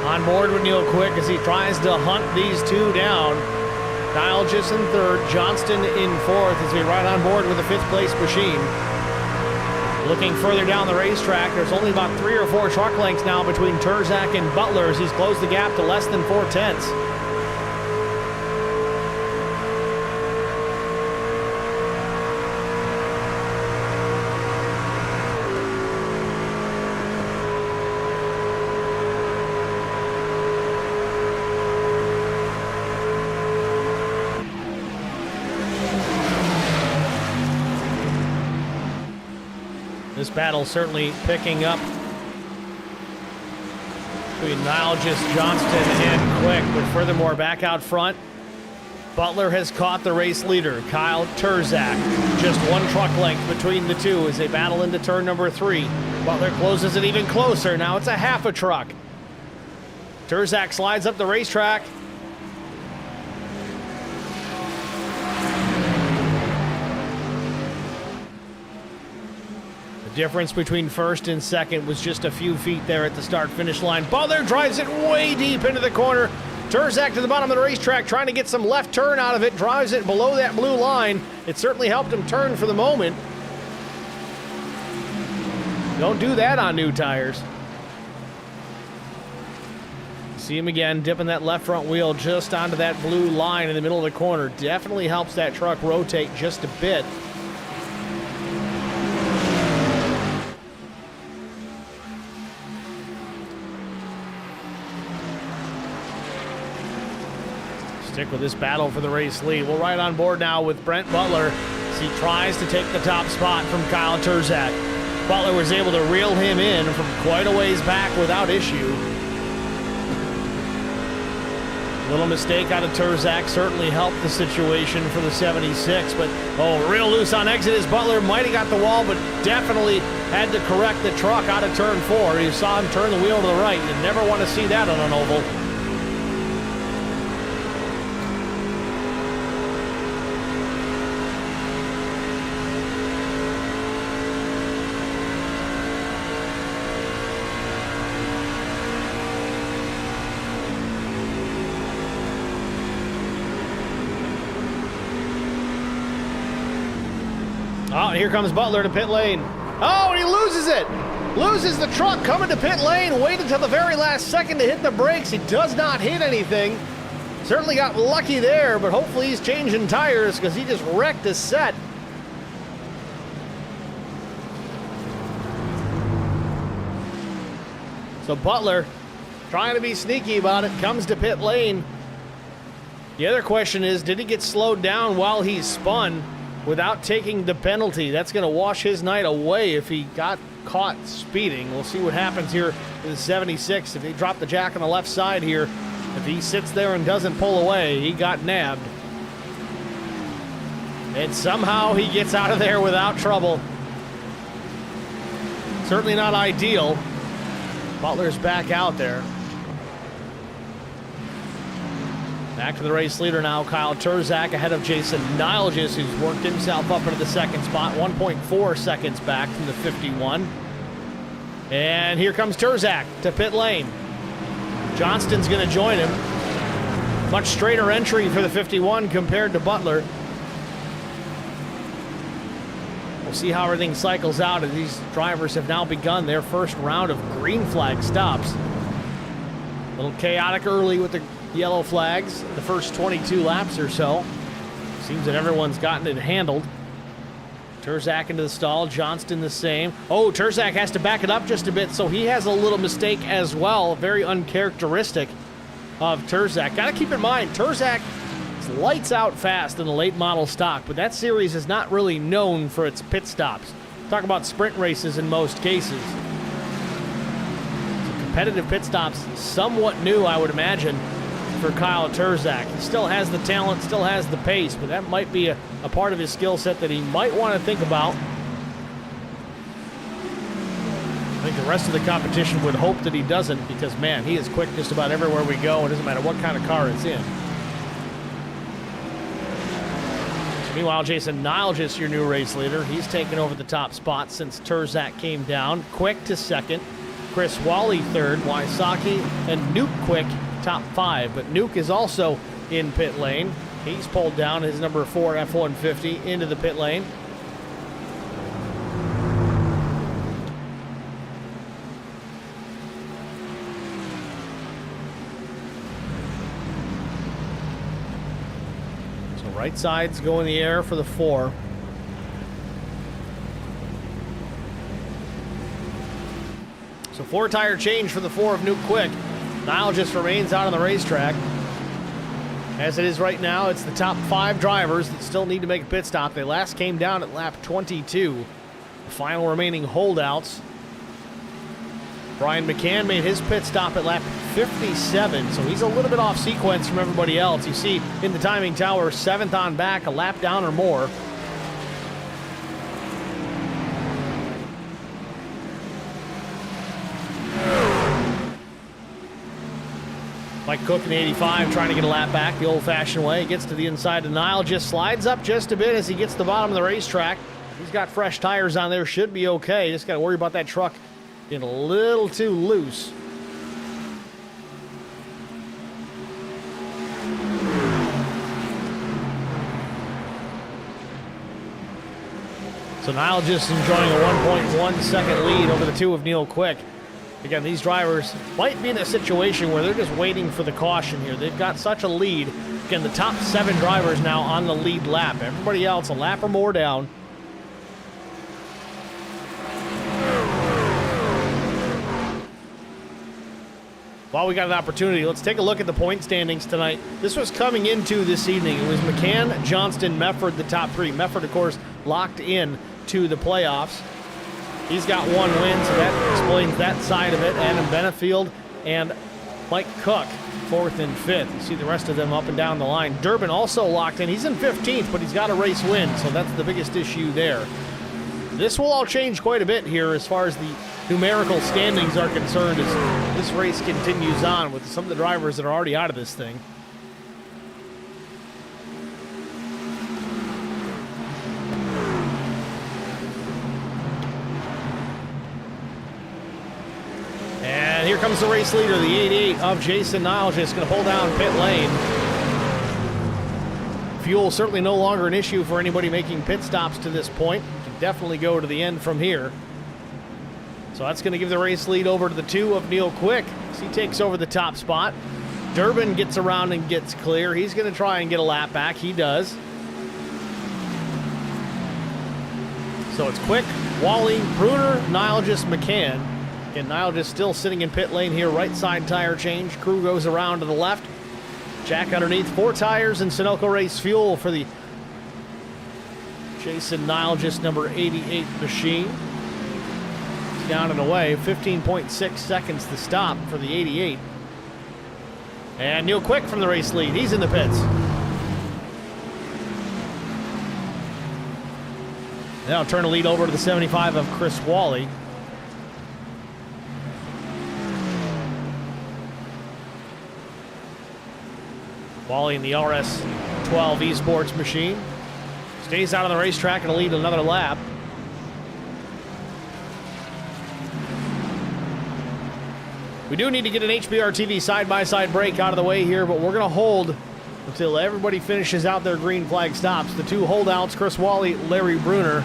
On board with Neil Quick as he tries to hunt these two down. Nilges in 3rd, Johnston in 4th as we ride on board with the 5th place machine. Looking further down the racetrack, there's only about 3 or 4 truck lengths now between Terzak and Butler as he's closed the gap to less than 4/10. This battle certainly picking up between Nilges, Johnston, and Quick. But furthermore, back out front, Butler has caught the race leader, Kyle Terzak. Just 1 truck length between the two as they battle into turn number 3. Butler closes it even closer. Now it's a half a truck. Terzak slides up the racetrack. Difference between 1st and 2nd was just a few feet there at the start-finish line. Butler drives it way deep into the corner. Terzak to the bottom of the racetrack, trying to get some left turn out of it. Drives it below that blue line. It certainly helped him turn for the moment. Don't do that on new tires. See him again, dipping that left front wheel just onto that blue line in the middle of the corner. Definitely helps that truck rotate just a bit. Stick with this battle for the race lead. We'll ride on board now with Brent Butler as he tries to take the top spot from Kyle Terzak. Butler was able to reel him in from quite a ways back without issue. Little mistake out of Terzak certainly helped the situation for the 76, but real loose on exit as Butler might have got the wall, but definitely had to correct the truck out of turn 4. You saw him turn the wheel to the right. You never want to see that on an oval. Oh, here comes Butler to pit lane. Oh, and he loses it. Loses the truck coming to pit lane. Waited until the very last second to hit the brakes. He does not hit anything. Certainly got lucky there, but hopefully he's changing tires because he just wrecked his set. So Butler, trying to be sneaky about it, comes to pit lane. The other question is, did he get slowed down while he spun without taking the penalty? That's going to wash his night away if he got caught speeding. We'll see what happens here in the 76. If he dropped the jack on the left side here, if he sits there and doesn't pull away, he got nabbed. And somehow he gets out of there without trouble. Certainly not ideal. Butler's back out there. Back to the race leader now, Kyle Turzak ahead of Jason Nilges, who's worked himself up into the second spot, 1.4 seconds back from the 51. And here comes Turzak to pit lane. Johnston's going to join him. Much straighter entry for the 51 compared to Butler. We'll see how everything cycles out as these drivers have now begun their first round of green flag stops. A little chaotic early with the yellow flags, the first 22 laps or so. Seems that everyone's gotten it handled. Turzak into the stall, Johnston the same. Oh, Turzak has to back it up just a bit, so he has a little mistake as well. Very uncharacteristic of Turzak. Got to keep in mind, Turzak is lights out fast in the late model stock, but that series is not really known for its pit stops. Talk about sprint races in most cases. So competitive pit stops, somewhat new, I would imagine, for Kyle Turzak. He still has the talent, still has the pace, but that might be a part of his skill set that he might want to think about. I think the rest of the competition would hope that he doesn't, because, man, he is quick just about everywhere we go. It doesn't matter what kind of car it's in. So meanwhile, Jason Nilges, your new race leader, he's taken over the top spot since Turzak came down. Quick to second. Chris Wally third. Wysocki and Nuke Quick top 5, but Nuke is also in pit lane. He's pulled down his number 4 F-150 into the pit lane. So right sides go in the air for the 4. So 4 tire change for the 4 of Nuke Quick. Nile just remains out on the racetrack. As it is right now, it's the top 5 drivers that still need to make a pit stop. They last came down at lap 22. The final remaining holdouts. Brian McCann made his pit stop at lap 57, so he's a little bit off sequence from everybody else. You see in the timing tower, 7th on back, a lap down or more. Mike Cook in 85 trying to get a lap back the old-fashioned way. Gets to the inside of Nile, just slides up just a bit as he gets to the bottom of the racetrack. He's got fresh tires on there, should be okay. Just got to worry about that truck getting a little too loose. So Nile just enjoying a 1.1 second lead over the 2 of Neil Quick. Again, these drivers might be in a situation where they're just waiting for the caution here. They've got such a lead. Again, the top 7 drivers now on the lead lap. Everybody else a lap or more down. While we got an opportunity, let's take a look at the point standings tonight. This was coming into this evening. It was McCann, Johnston, Mefford, the top 3. Mefford, of course, locked in to the playoffs. He's got 1 win, so that explains that side of it. Adam Benefield and Mike Cook, 4th and 5th. You see the rest of them up and down the line. Durbin also locked in. He's in 15th, but he's got a race win, so that's the biggest issue there. This will all change quite a bit here as far as the numerical standings are concerned as this race continues on with some of the drivers that are already out of this thing. And here comes the race leader, the 88 of Jason Niles, just going to pull down pit lane. Fuel certainly no longer an issue for anybody making pit stops to this point. definitely go to the end from here. So that's going to give the race lead over to the 2 of Neil Quick as he takes over the top spot. Durbin gets around and gets clear. He's going to try and get a lap back. He does. So it's Quick, Wally, Bruner, Nilgis, McCann. Again, Nilgis still sitting in pit lane here. Right side tire change. Crew goes around to the left. Jack underneath. 4 tires and Sunoco Race fuel for the Jason Nilgis number 88 machine. It's down and away. 15.6 seconds to stop for the 88. And Neil Quick from the race lead. He's in the pits. Now turn the lead over to the 75 of Chris Wally. Wally in the RS12 eSports machine. Stays out on the racetrack and lead another lap. We do need to get an HBR TV side-by-side break out of the way here, but we're going to hold until everybody finishes out their green flag stops. The 2 holdouts, Chris Wally, Larry Bruner.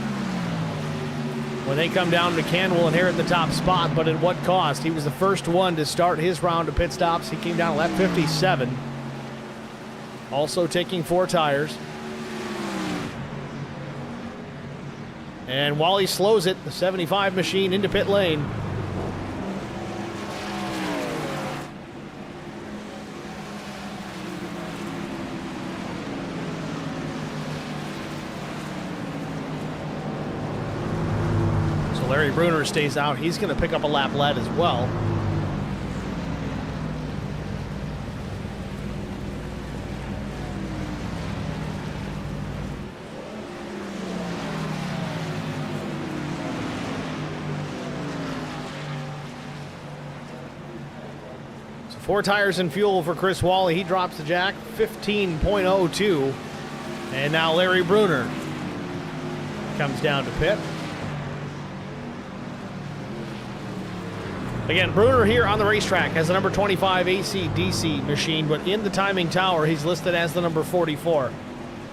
When they come down, McCann will inherit the top spot, but at what cost? He was the first one to start his round of pit stops. He came down at lap 57. Also taking 4 tires. And Wally slows it, the 75 machine into pit lane. Larry Bruner stays out. He's going to pick up a lap lead as well. So 4 tires and fuel for Chris Wally. He drops the jack, 15.02. And now Larry Bruner comes down to pit. Again, Bruner here on the racetrack has the number 25 AC/DC machine, but in the timing tower, he's listed as the number 44.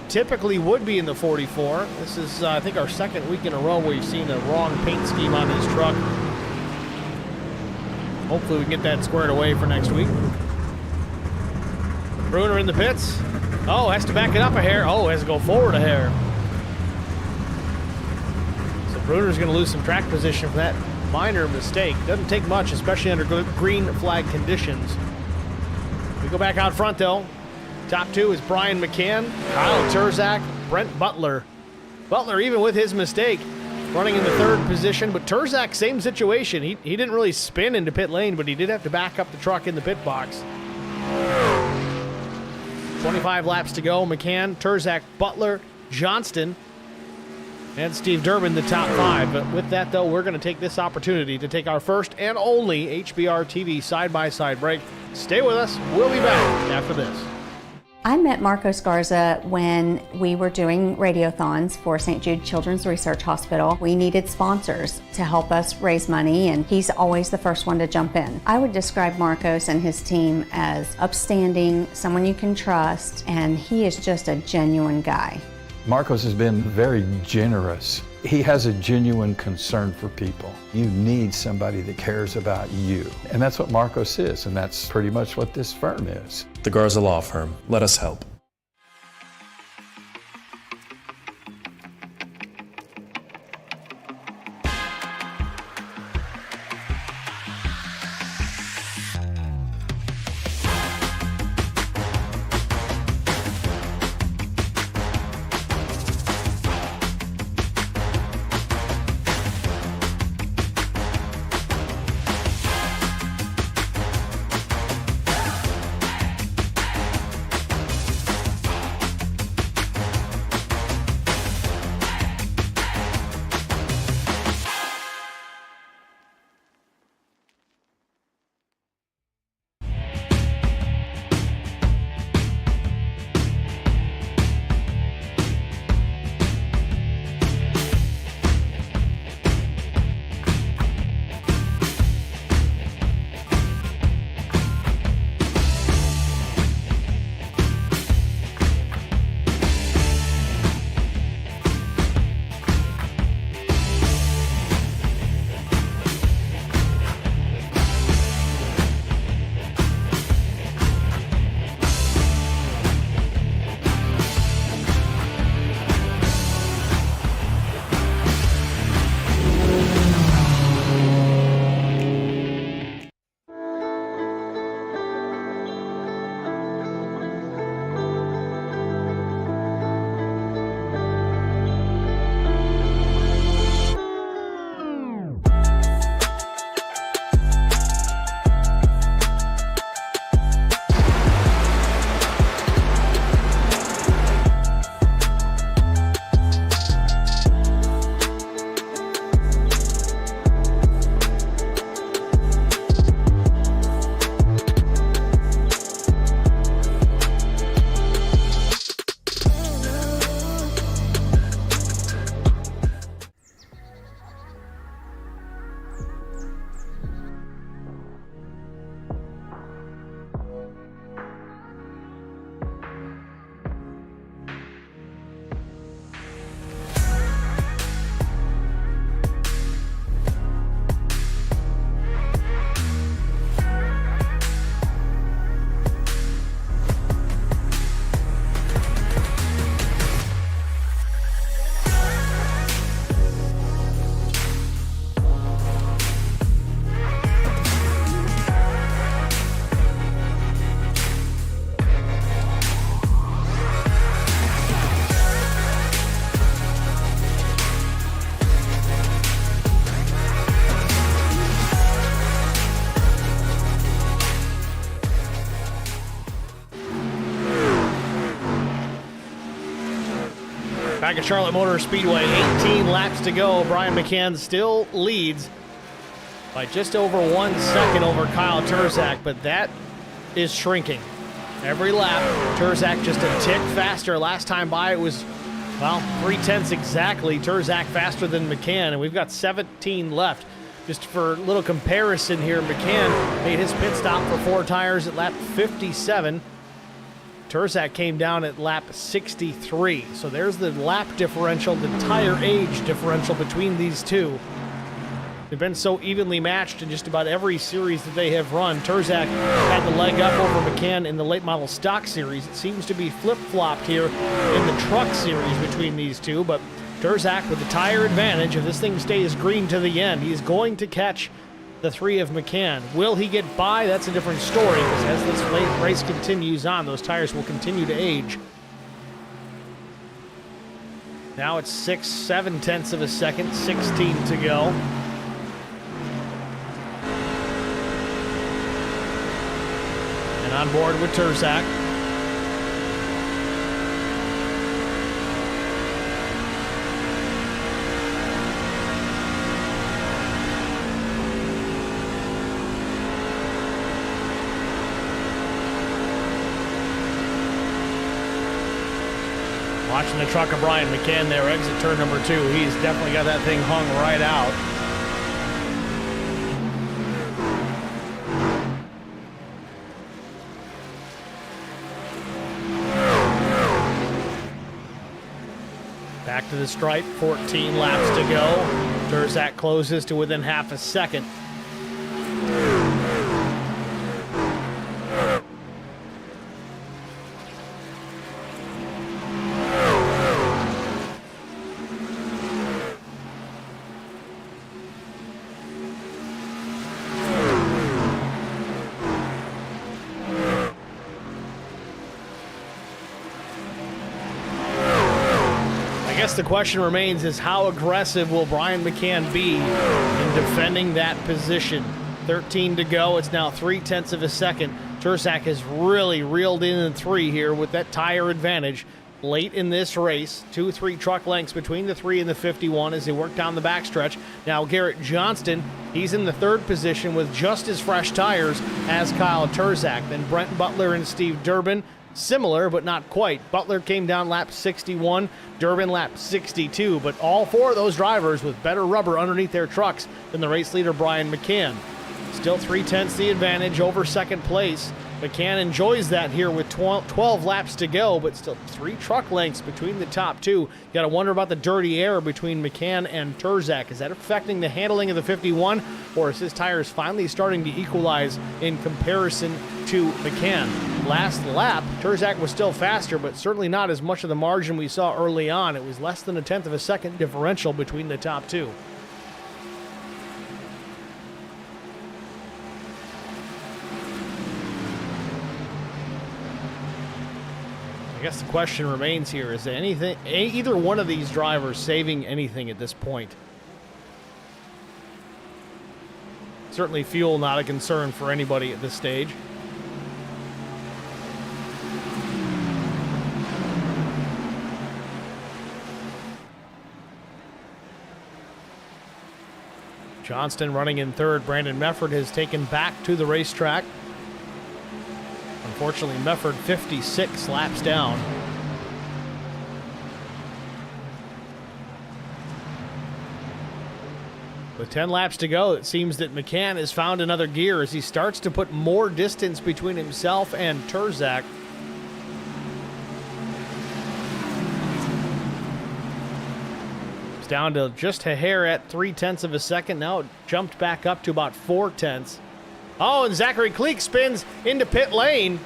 Typically would be in the 44. This is, I think, our second week in a row we've seen a wrong paint scheme on his truck. Hopefully we can get that squared away for next week. Bruner in the pits. Oh, has to back it up a hair. Oh, has to go forward a hair. So Bruner's going to lose some track position from that minor mistake. Doesn't take much, especially under green flag conditions. We go back out front, though. Top 2 is Brian McCann, Kyle Turzak, Brent Butler. Butler, even with his mistake, running in the 3rd position, but Turzak, same situation. He didn't really spin into pit lane, but he did have to back up the truck in the pit box. 25 laps to go. McCann, Turzak, Butler, Johnston, and Steve Durbin, the top 5. But with that, though, we're going to take this opportunity to take our first and only HBR TV side-by-side break. Stay with us. We'll be back after this. I met Marco Scarza when we were doing radiothons for St. Jude Children's Research Hospital. We needed sponsors to help us raise money, and he's always the first one to jump in. I would describe Marcos and his team as upstanding, someone you can trust, and he is just a genuine guy. Marcos has been very generous. He has a genuine concern for people. You need somebody that cares about you. And that's what Marcos is, and that's pretty much what this firm is. The Garza Law Firm. Let us help. Back at Charlotte Motor Speedway, 18 laps to go. Brian McCann still leads by just over 1 second over Kyle Turzak, but that is shrinking. Every lap, Turzak just a tick faster. Last time by, it was, well, 3/10 exactly. Turzak faster than McCann, and we've got 17 left. Just for a little comparison here, McCann made his pit stop for 4 tires at lap 57. Turzak came down at lap 63. So there's the lap differential, the tire age differential between these two. They've been so evenly matched in just about every series that they have run. Turzak had the leg up over McCann in the late model stock series. It seems to be flip-flopped here in the truck series between these two, but Turzak with the tire advantage. If this thing stays green to the end, he's going to catch the 3 of McCann. Will he get by? That's a different story, because as this race continues on, those tires will continue to age. Now it's 6/7 of a second, 16 to go. And on board with Turzak. Watching the truck of Brian McCann there, exit turn number 2. He's definitely got that thing hung right out. Back to the stripe, 14 laps to go. Turzak closes to within half a second. I guess the question remains is how aggressive will Brian McCann be in defending that position? 13 to go. It's now 3/10 of a second. Turzak has really reeled in 3 here with that tire advantage late in this race. 2-3 truck lengths between the 3 and the 51 as they work down the backstretch. Now Garrett Johnston, he's in the 3rd position with just as fresh tires as Kyle Turzak. Then Brent Butler and Steve Durbin, similar but not quite. Butler came down lap 61, Durbin lap 62, but all 4 of those drivers with better rubber underneath their trucks than the race leader Brian McCann. Still 3/10 the advantage over second place. McCann enjoys that here with 12 laps to go, but still 3 truck lengths between the top 2. You got to wonder about the dirty air between McCann and Turzak. Is that affecting the handling of the 51, or is his tires finally starting to equalize in comparison to McCann? Last lap, Turzak was still faster, but certainly not as much of the margin we saw early on. It was less than 1/10 of a second differential between the top 2. I guess the question remains here, is there anything, either one of these drivers saving anything at this point? Certainly fuel not a concern for anybody at this stage. Johnston running in 3rd. Brandon Mefford has taken back to the racetrack. Unfortunately, Mefford 56 laps down. With 10 laps to go, it seems that McCann has found another gear as he starts to put more distance between himself and Turzak. It's down to just a hair at 3/10 of a second. Now it jumped back up to about 4/10. Oh, and Zachary Cleek spins into pit lane.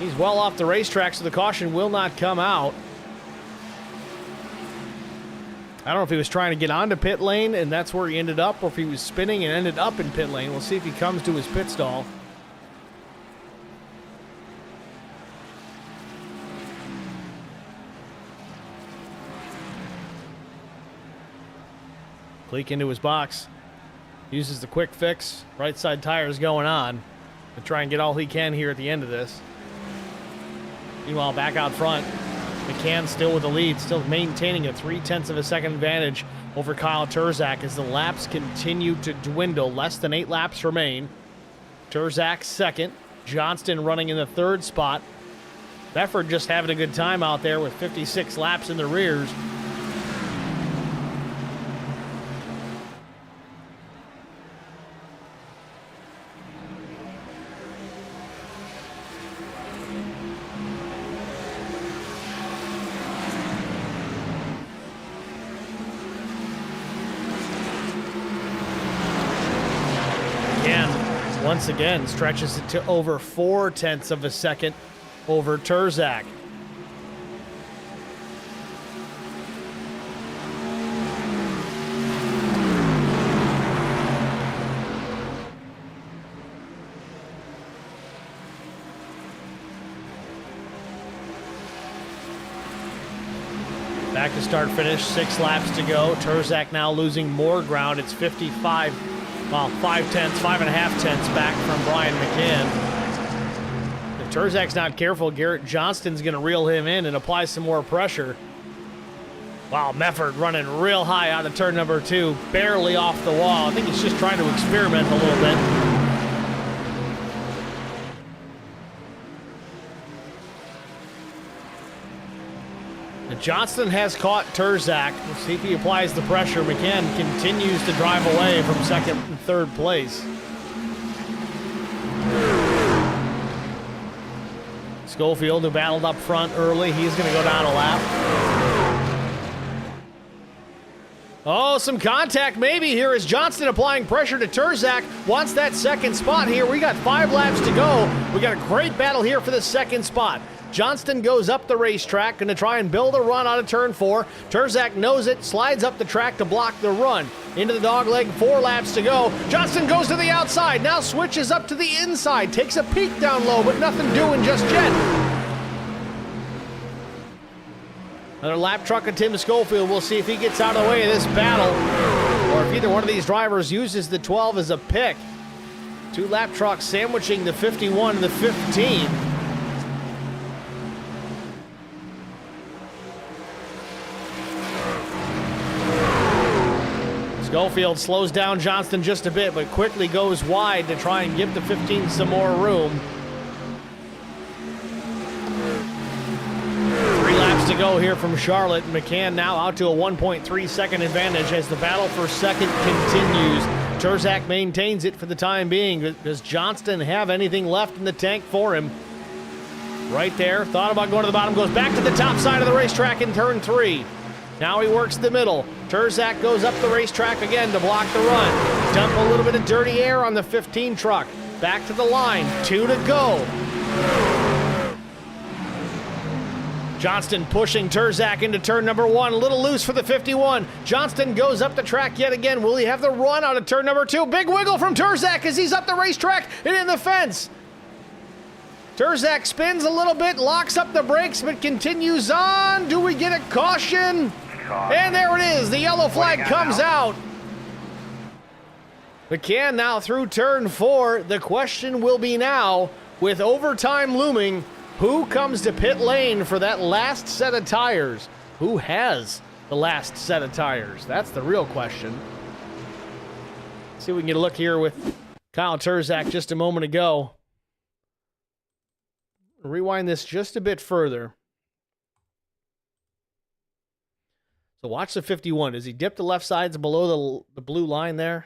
He's well off the racetrack, so the caution will not come out. I don't know if he was trying to get onto pit lane and that's where he ended up, or if he was spinning and ended up in pit lane. We'll see if he comes to his pit stall. Cleek into his box. Uses the quick fix. Right side tires going on to try and get all he can here at the end of this. Meanwhile, back out front, McCann still with the lead, still maintaining a 0.3 of a second advantage over Kyle Turzak as the laps continue to dwindle. Less than 8 laps remain. Turzak second. Johnston running in the third spot. Befford just having a good time out there with 56 laps in the rears. Once again, stretches it to over 0.4 of a second over Turzak. Back to start finish, 6 laps to go. Turzak now losing more ground. It's 55. Well, 5.5 back from Brian McCann. If Turzak's not careful, Garrett Johnston's going to reel him in and apply some more pressure. Wow, Mefford running real high out of turn number 2, barely off the wall. I think he's just trying to experiment a little bit. And Johnston has caught Turzak. We'll see if he applies the pressure. McCann continues to drive away from second and third place. Schofield, who battled up front early, he's going to go down a lap. Oh, some contact maybe here as Johnston applying pressure to Turzak. Wants that second spot here. We got 5 laps to go. We got a great battle here for the second spot. Johnston goes up the racetrack, going to try and build a run out of turn 4. Turzak knows it, slides up the track to block the run. Into the dogleg, 4 laps to go. Johnston goes to the outside, now switches up to the inside, takes a peek down low, but nothing doing just yet. Another lap truck of Tim Schofield. We'll see if he gets out of the way of this battle, or if either one of these drivers uses the 12 as a pick. 2 lap trucks sandwiching the 51 and the 15. Schofield slows down Johnston just a bit, but quickly goes wide to try and give the 15 some more room. 3 laps to go here from Charlotte. McCann now out to a 1.3 second advantage as the battle for second continues. Turzak maintains it for the time being. Does Johnston have anything left in the tank for him? Right there, thought about going to the bottom, goes back to the top side of the racetrack in turn 3. Now he works the middle. Turzak goes up the racetrack again to block the run. Dump a little bit of dirty air on the 15 truck. Back to the line. 2 to go. Johnston pushing Turzak into turn number 1. A little loose for the 51. Johnston goes up the track yet again. Will he have the run out of turn number 2? Big wiggle from Turzak as he's up the racetrack and in the fence. Turzak spins a little bit, locks up the brakes, but continues on. Do we get a caution? And there it is. The yellow flag comes out. McCann now through turn 4. The question will be now, with overtime looming, who comes to pit lane for that last set of tires? Who has the last set of tires? That's the real question. See if we can get a look here with Kyle Turzak just a moment ago. Rewind this just a bit further. So watch the 51. Does he dip the left sides below the blue line there?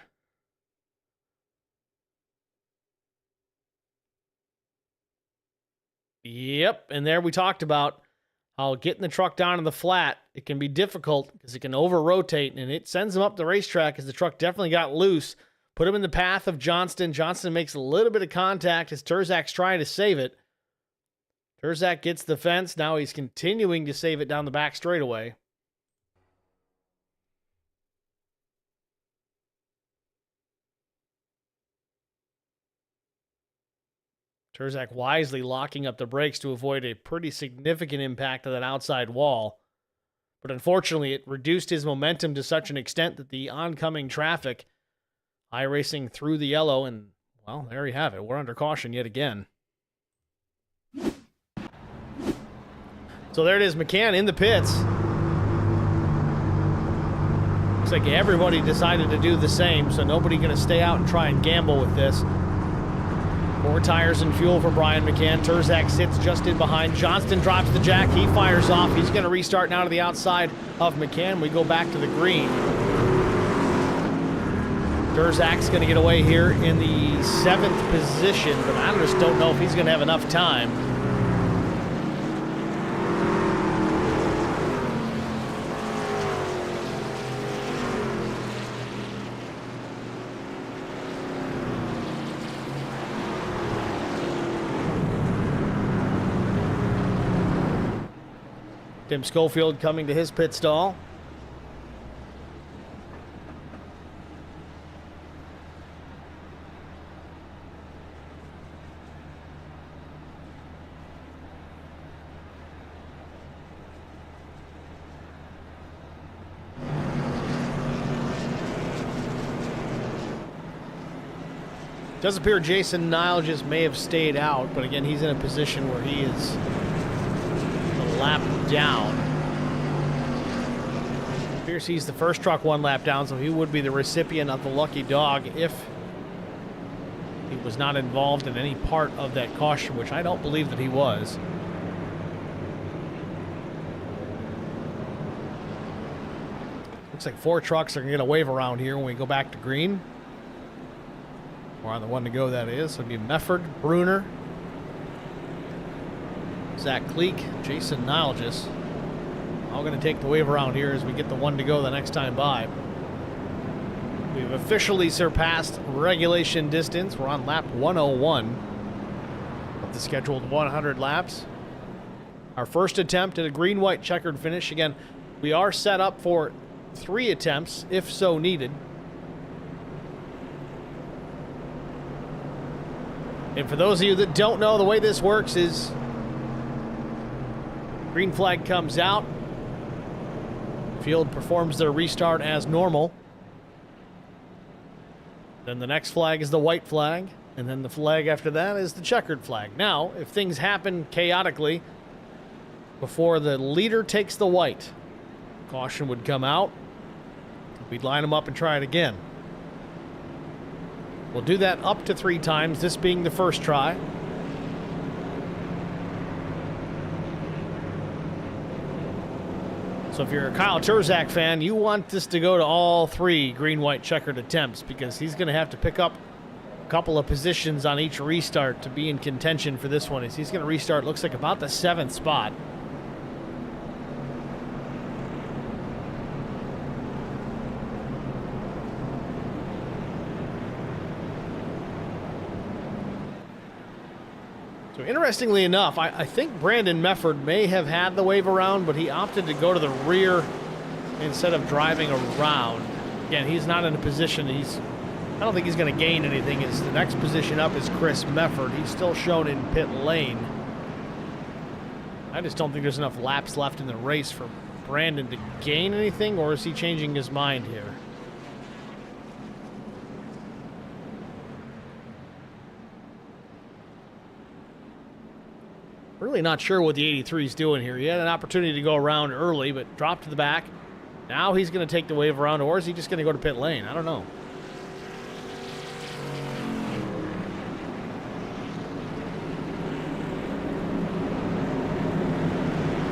Yep, and there we talked about how getting the truck down in the flat, it can be difficult because it can over-rotate, and it sends him up the racetrack as the truck definitely got loose. Put him in the path of Johnston. Johnston makes a little bit of contact as Turzak's trying to save it. Turzak gets the fence. Now he's continuing to save it down the back straightaway. Turzak wisely locking up the brakes to avoid a pretty significant impact of that outside wall. But unfortunately, it reduced his momentum to such an extent that the oncoming traffic, iRacing through the yellow, and, well, there you have it. We're under caution yet again. So So there it is, McCann in the pits. Looks like everybody decided to do the same, so nobody going to stay out and try and gamble with this. 4 tires and fuel for Brian McCann. Terzak sits just in behind. Johnston drops the jack. He fires off. He's going to restart now to the outside of McCann. We go back to the green. Terzak's going to get away here in the 7th position, but I just don't know if he's going to have enough time. Tim Schofield coming to his pit stall. It does appear Jason Nile just may have stayed out, but again, he's in a position where he is a lap down. Appears he's the first truck 1 lap down, so he would be the recipient of the lucky dog if he was not involved in any part of that caution, which I don't believe that he was. Looks like 4 trucks are going to get a wave around here when we go back to green. Or on the 1 to go, that is. So it'll be Mefford, Bruner, Zach Cleek, Jason Nilgis. All going to take the wave around here as we get the 1 to go the next time by. We've officially surpassed regulation distance. We're on lap 101 of the scheduled 100 laps. Our first attempt at a green-white checkered finish. Again, we are set up for 3 attempts, if so needed. And for those of you that don't know, the way this works is green flag comes out. Field performs their restart as normal. Then the next flag is the white flag. And then the flag after that is the checkered flag. Now, if things happen chaotically before the leader takes the white, caution would come out. We'd line them up and try it again. We'll do that up to 3 times, this being the first try. So if you're a Kyle Terzak fan, you want this to go to all 3 green-white checkered attempts because he's going to have to pick up a couple of positions on each restart to be in contention for this one. He's going to restart, looks like about the 7th spot. So interestingly enough, I think Brandon Mefford may have had the wave around, but he opted to go to the rear instead of driving around. Again, he's not in a position, I don't think he's going to gain anything. The next position up is Chris Mefford. He's still shown in pit lane. I just don't think there's enough laps left in the race for Brandon to gain anything, or is he changing his mind here? Really not sure what the 83 is doing here. He had an opportunity to go around early, but dropped to the back. Now he's going to take the wave around, or is he just going to go to pit lane? I don't know.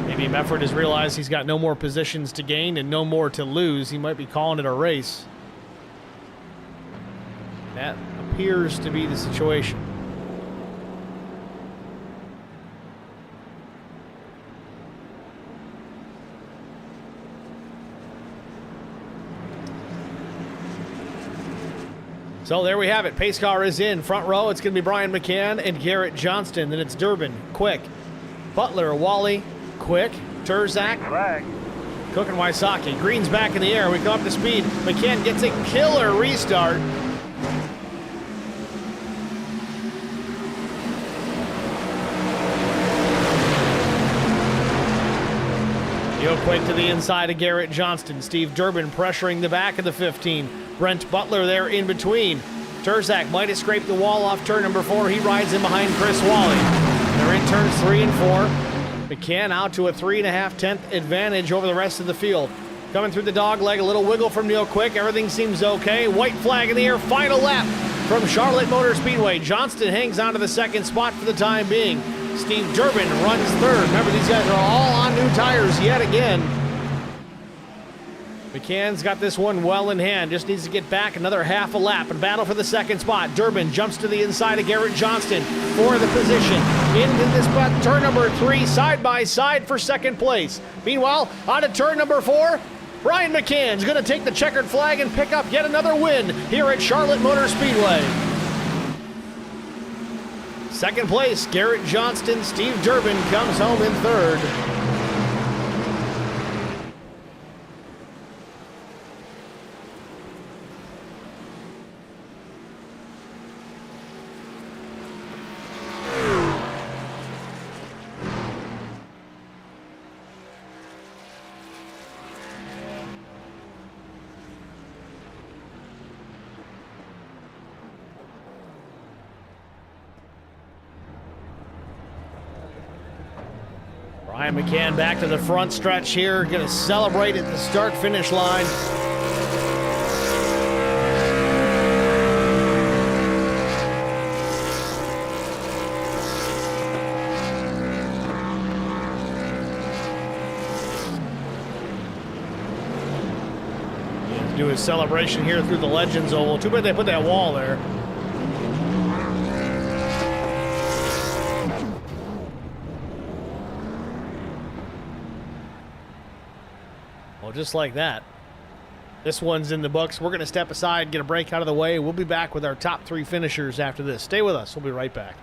Maybe Mefford has realized he's got no more positions to gain and no more to lose. He might be calling it a race. That appears to be the situation. So there we have it. Pace car is in. Front row, it's going to be Brian McCann and Garrett Johnston. Then it's Durbin, Quick, Butler, Wally, Quick, Terzak, Flag. Cook and Wysocki. Green's back in the air. We come up to speed. McCann gets a killer restart. Yo Quick to the inside of Garrett Johnston. Steve Durbin pressuring the back of the 15. Brent Butler there in between. Terzak might have scraped the wall off turn number 4. He rides in behind Chris Wally. They're in turns 3 and 4. McCann out to a 3.5 advantage over the rest of the field. Coming through the dog leg, a little wiggle from Neil Quick. Everything seems okay. White flag in the air. Final lap from Charlotte Motor Speedway. Johnston hangs on to the second spot for the time being. Steve Durbin runs third. Remember, these guys are all on new tires yet again. McCann's got this one well in hand. Just needs to get back another half a lap and battle for the second spot. Durbin jumps to the inside of Garrett Johnston for the position. Into this spot, turn number 3, side by side for second place. Meanwhile, on to turn number 4, Brian McCann's going to take the checkered flag and pick up yet another win here at Charlotte Motor Speedway. Second place, Garrett Johnston. Steve Durbin comes home in third. Brian McCann back to the front stretch here. Going to celebrate at the start-finish line. Do his celebration here through the Legends Oval. Too bad they put that wall there. Well, just like that, this one's in the books. We're going to step aside, get a break out of the way. We'll be back with our top 3 finishers after this. Stay with us. We'll be right back.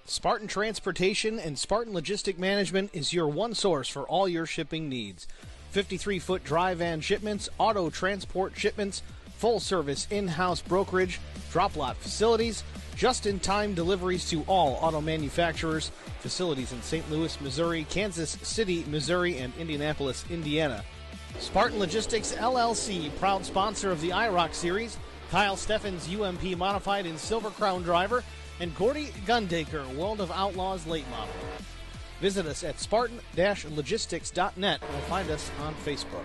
Spartan Transportation and Spartan Logistic Management is your one source for all your shipping needs. 53-foot dry van shipments, auto transport shipments, full-service in-house brokerage, drop-lot facilities, just-in-time deliveries to all auto manufacturers, facilities in St. Louis, Missouri, Kansas City, Missouri, and Indianapolis, Indiana. Spartan Logistics, LLC, proud sponsor of the IROC Series, Kyle Steffens, UMP Modified and Silver Crown Driver, and Gordy Gundaker, World of Outlaws Late Model. Visit us at spartan-logistics.net or find us on Facebook.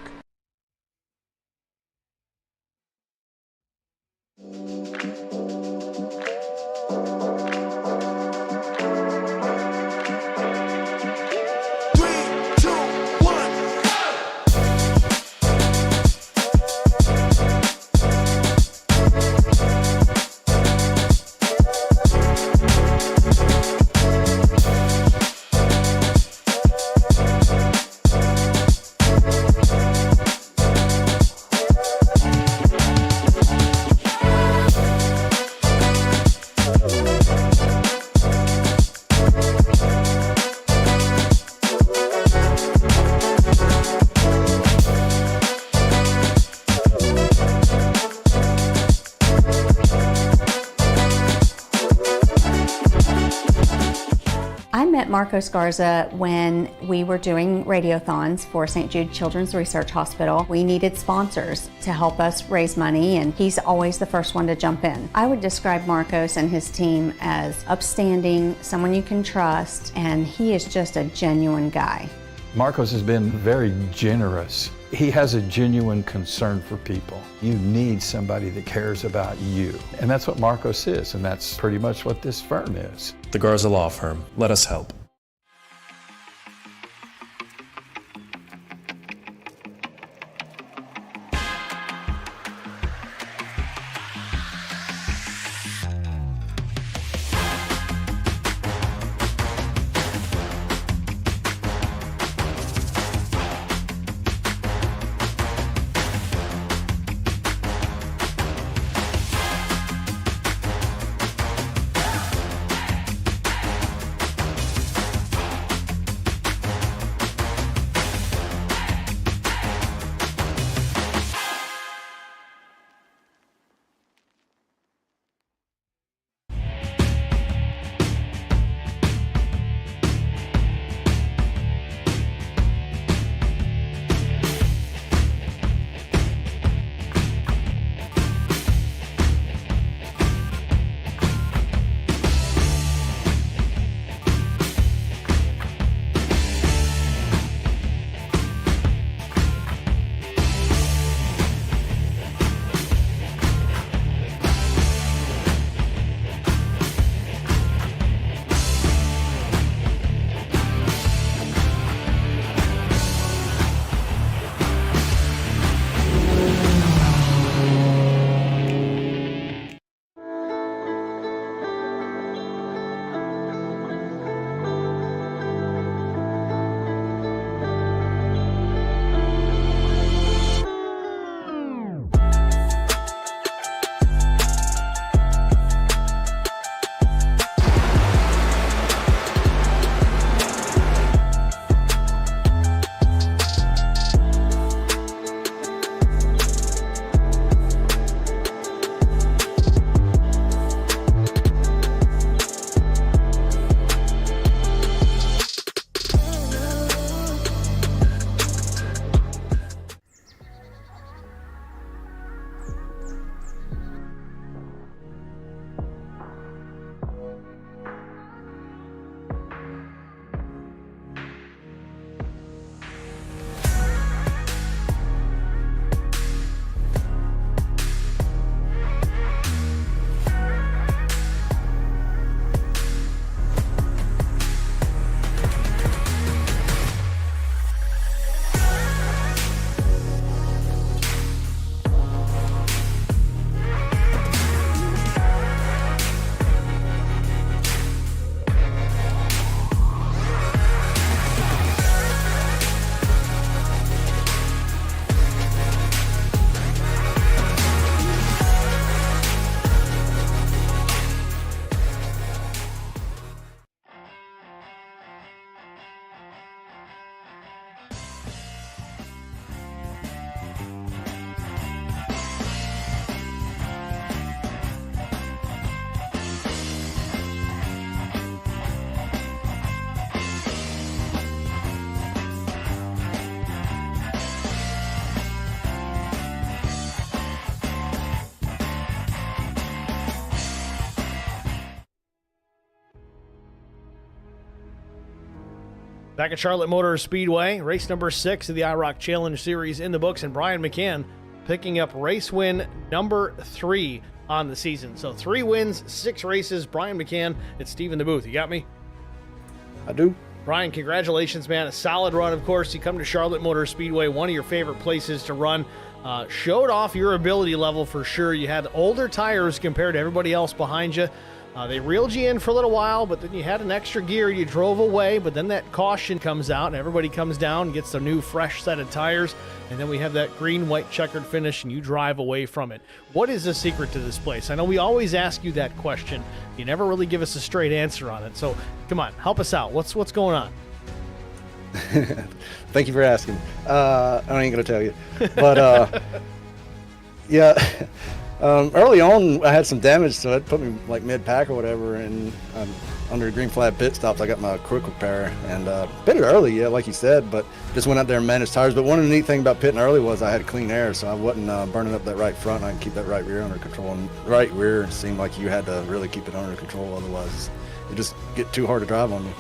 Marco Scarza when we were doing radiothons for St. Jude Children's Research Hospital. We needed sponsors to help us raise money, and he's always the first one to jump in. I would describe Marcos and his team as upstanding, someone you can trust, and he is just a genuine guy. Marcos has been very generous. He has a genuine concern for people. You need somebody that cares about you. And that's what Marcos is, and that's pretty much what this firm is. The Garza Law Firm. Let us help. Back at Charlotte Motor Speedway, race number 6 of the IROC Challenge Series in the books, and Brian McCann picking up race win number 3 on the season. So 3 wins, 6 races. Brian McCann, it's Steve in the booth. You got me? I do. Brian, congratulations, man. A solid run, of course. You come to Charlotte Motor Speedway, one of your favorite places to run. Showed off your ability level for sure. You had older tires compared to everybody else behind you. They reeled you in for a little while, but then you had an extra gear. You drove away, but then that caution comes out, and everybody comes down and gets a new, fresh set of tires. And then we have that green-white checkered finish, and you drive away from it. What is the secret to this place? I know we always ask you that question. You never really give us a straight answer on it. So come on, help us out. What's going on? Thank you for asking. I ain't gonna tell you, but yeah. Early on, I had some damage, so it put me like mid-pack or whatever, and under green flag pit stops, I got my quick repair and pitted early, yeah, like you said, but just went out there and managed tires. But one of the neat things about pitting early was I had clean air, so I wasn't burning up that right front. I could keep that right rear under control, and right rear seemed like you had to really keep it under control, otherwise it just get too hard to drive on you.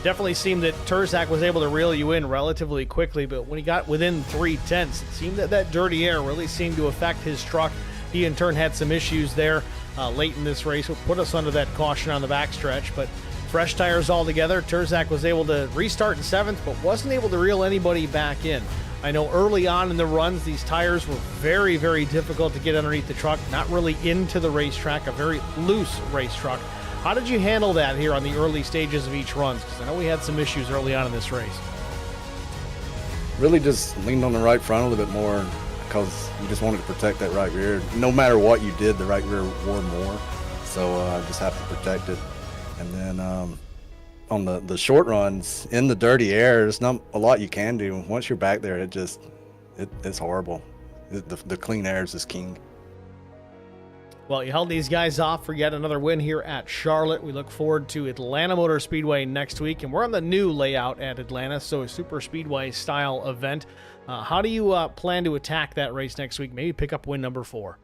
Definitely seemed that Turzak was able to reel you in relatively quickly, but when he got within 3/10, it seemed that dirty air really seemed to affect his truck. He in turn had some issues there late in this race, put us under that caution on the backstretch, but fresh tires altogether. Turzak was able to restart in 7th, but wasn't able to reel anybody back in. I know early on in the runs, these tires were very, very difficult to get underneath the truck, not really into the racetrack, a very loose race truck. How did you handle that here on the early stages of each run? Because I know we had some issues early on in this race. Really just leaned on the right front a little bit more, because you just wanted to protect that right rear. No matter what you did, the right rear wore more, so I just have to protect it. And then on the short runs, in the dirty air, there's not a lot you can do. Once you're back there, it's horrible. The clean air is just king. Well, you held these guys off for yet another win here at Charlotte. We look forward to Atlanta Motor Speedway next week, and we're on the new layout at Atlanta, so a super speedway style event. How do you plan to attack that race next week? Maybe pick up win number 4.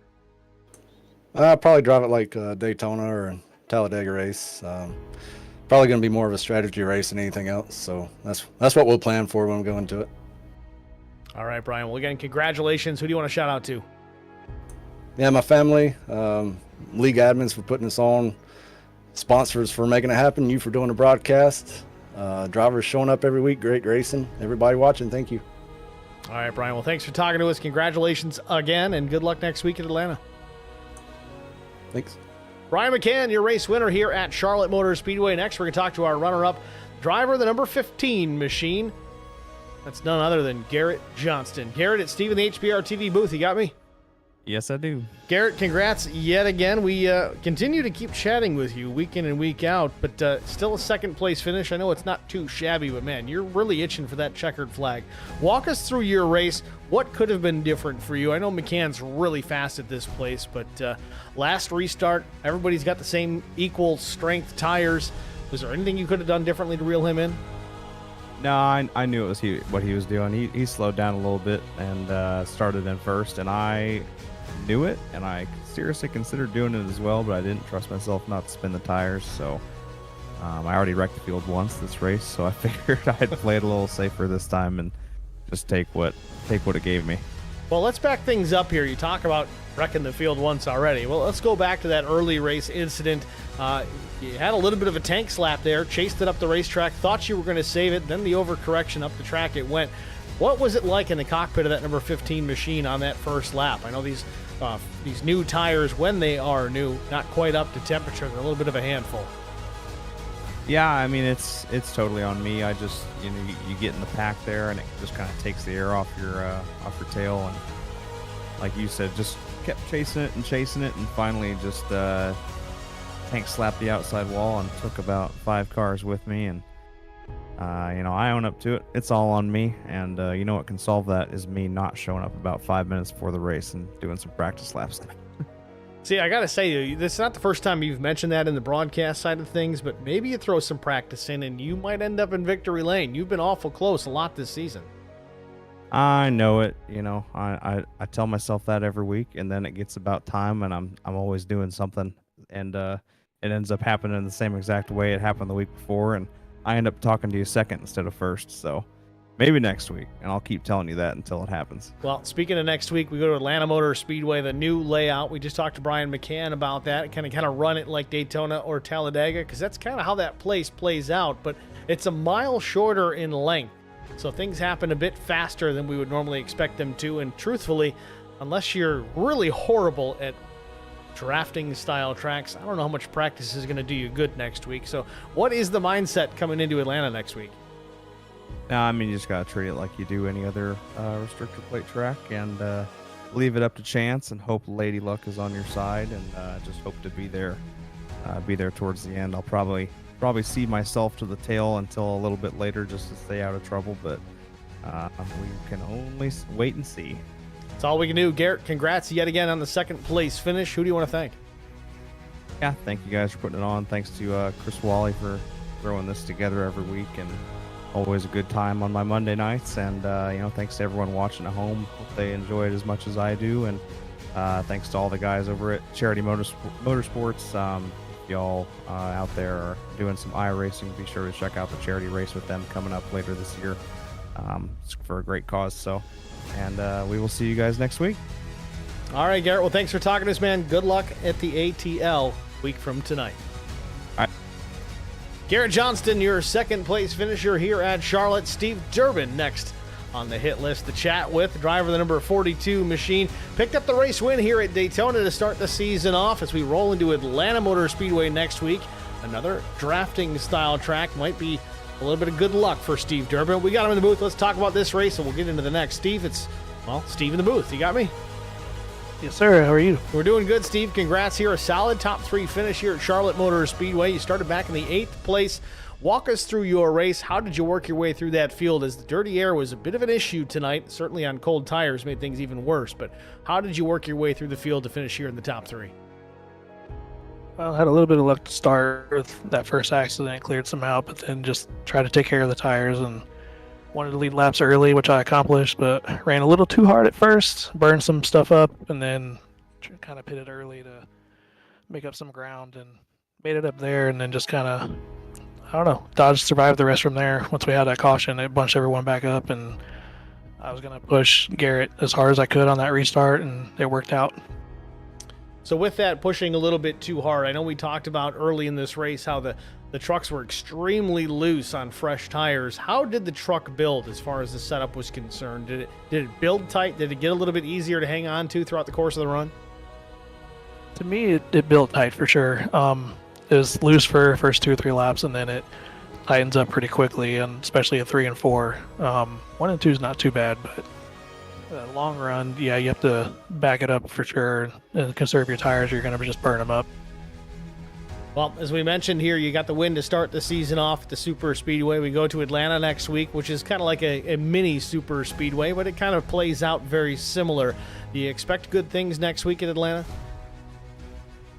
I'll probably drive it like Daytona or Talladega race. Probably going to be more of a strategy race than anything else, so that's what we'll plan for when we go into it. All right, Brian. Well, again, congratulations. Who do you want to shout out to? Yeah, my family, league admins for putting this on, sponsors for making it happen, you for doing the broadcast, drivers showing up every week, great racing, everybody watching, thank you. All right, Brian. Well, thanks for talking to us. Congratulations again, and good luck next week at Atlanta. Thanks. Brian McCann, your race winner here at Charlotte Motor Speedway. Next, we're going to talk to our runner-up driver, the number 15 machine. That's none other than Garrett Johnston. Garrett, it's Steve in the HBR TV booth. You got me? Yes, I do. Garrett, congrats yet again. We continue to keep chatting with you week in and week out, but still a second-place finish. I know it's not too shabby, but, man, you're really itching for that checkered flag. Walk us through your race. What could have been different for you? I know McCann's really fast at this place, but last restart, everybody's got the same equal strength tires. Was there anything you could have done differently to reel him in? No, I knew it was what he was doing. He slowed down a little bit and started in first, and I knew it, and I seriously considered doing it as well, but I didn't trust myself not to spin the tires, so I already wrecked the field once this race, so I figured I'd play it a little safer this time and just take what it gave me. Well, let's back things up here. You talk about wrecking the field once already. Well, let's go back to that early race incident. You had a little bit of a tank slap there, chased it up the racetrack, thought you were going to save it, then the overcorrection up the track it went. What was it like in the cockpit of that number 15 machine on that first lap? I know these new tires, when they are new, not quite up to temperature, they're a little bit of a handful. Yeah, I mean, it's totally on me. I just, you get in the pack there, and it just kind of takes the air off your tail, and like you said, just kept chasing it, and finally just tank slapped the outside wall and took about 5 cars with me, and I own up to it. It's all on me, and what can solve that is me not showing up about 5 minutes before the race and doing some practice laps. See, I got to say, this is not the first time you've mentioned that in the broadcast side of things, but maybe you throw some practice in and you might end up in victory lane. You've been awful close a lot this season. I know it. I tell myself that every week, and then it gets about time, and I'm always doing something, and it ends up happening the same exact way it happened the week before, and I end up talking to you second instead of first. So maybe next week, and I'll keep telling you that until it happens. Well, speaking of next week, we go to Atlanta Motor Speedway, the new layout. We just talked to Brian McCann about that, kind of run it like Daytona or Talladega, because that's kind of how that place plays out. But it's a mile shorter in length, so things happen a bit faster than we would normally expect them to. And truthfully, unless you're really horrible at drafting style tracks, I don't know how much practice is going to do you good next week. So what is the mindset coming into Atlanta next week? Now, I mean, you just got to treat it like you do any other restrictor plate track, and leave it up to chance and hope Lady Luck is on your side, and just hope to be there towards the end. I'll probably see myself to the tail until a little bit later just to stay out of trouble, but we can only wait and see. That's all we can do. Garrett, congrats yet again on the second place finish. Who do you want to thank? Yeah, thank you guys for putting it on. Thanks to Chris Wally for throwing this together every week, and always a good time on my Monday nights. And thanks to everyone watching at home. Hope they enjoy it as much as I do. And thanks to all the guys over at Charity Motorsports. If y'all out there are doing some iRacing, be sure to check out the charity race with them coming up later this year. It's for a great cause. So, and we will see you guys next week. All right, Garrett. Well, thanks for talking to us, man. Good luck at the ATL week from tonight. All right. Garrett Johnston, your second place finisher here at Charlotte. Steve Durbin next on the hit list to chat with. Driver of the number 42 machine picked up the race win here at Daytona to start the season off as we roll into Atlanta Motor Speedway next week. Another drafting style track. Might be a little bit of good luck for Steve Durbin. We got him in the booth. Let's talk about this race and we'll get into the next. Steve, it's Steve in the booth. You got me? Yes, sir. How are you? We're doing good, Steve. Congrats here. A solid top 3 finish here at Charlotte Motor Speedway. You started back in the 8th place. Walk us through your race. How did you work your way through that field, as the dirty air was a bit of an issue tonight? Certainly on cold tires made things even worse. But how did you work your way through the field to finish here in the top 3? Well, I had a little bit of luck to start with that first accident. It cleared somehow, but then just tried to take care of the tires and wanted to lead laps early, which I accomplished, but ran a little too hard at first, burned some stuff up, and then kind of pitted early to make up some ground and made it up there, and then just kind of, I don't know, dodged, survived the rest from there. Once we had that caution, it bunched everyone back up, and I was going to push Garrett as hard as I could on that restart, and it worked out. So with that pushing a little bit too hard, I know we talked about early in this race how the trucks were extremely loose on fresh tires. How did the truck build as far as the setup was concerned? Did it build tight? Did it get a little bit easier to hang on to throughout the course of the run? To me, it built tight for sure. It was loose for first 2 or 3 laps, and then it tightens up pretty quickly, and especially at 3 and 4. 1 and 2 is not too bad, but long run, yeah, you have to back it up for sure and conserve your tires, or you're going to just burn them up. Well, as we mentioned here, you got the win to start the season off at the Super Speedway. We go to Atlanta next week, which is kind of like a mini Super Speedway, but it kind of plays out very similar. Do you expect good things next week at Atlanta?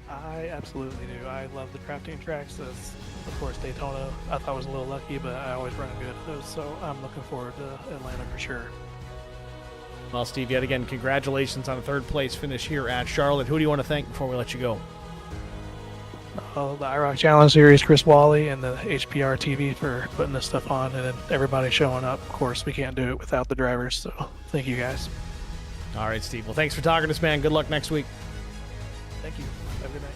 I absolutely do. I love the drafting tracks. Of course, Daytona, I thought was a little lucky, but I always run good at those, so I'm looking forward to Atlanta for sure. Well, Steve, yet again, congratulations on a third-place finish here at Charlotte. Who do you want to thank before we let you go? The IROC Challenge Series, Chris Wally, and the HPR TV for putting this stuff on, and then everybody showing up. Of course, we can't do it without the drivers, so thank you guys. All right, Steve. Well, thanks for talking to us, man. Good luck next week. Thank you. Have a good night.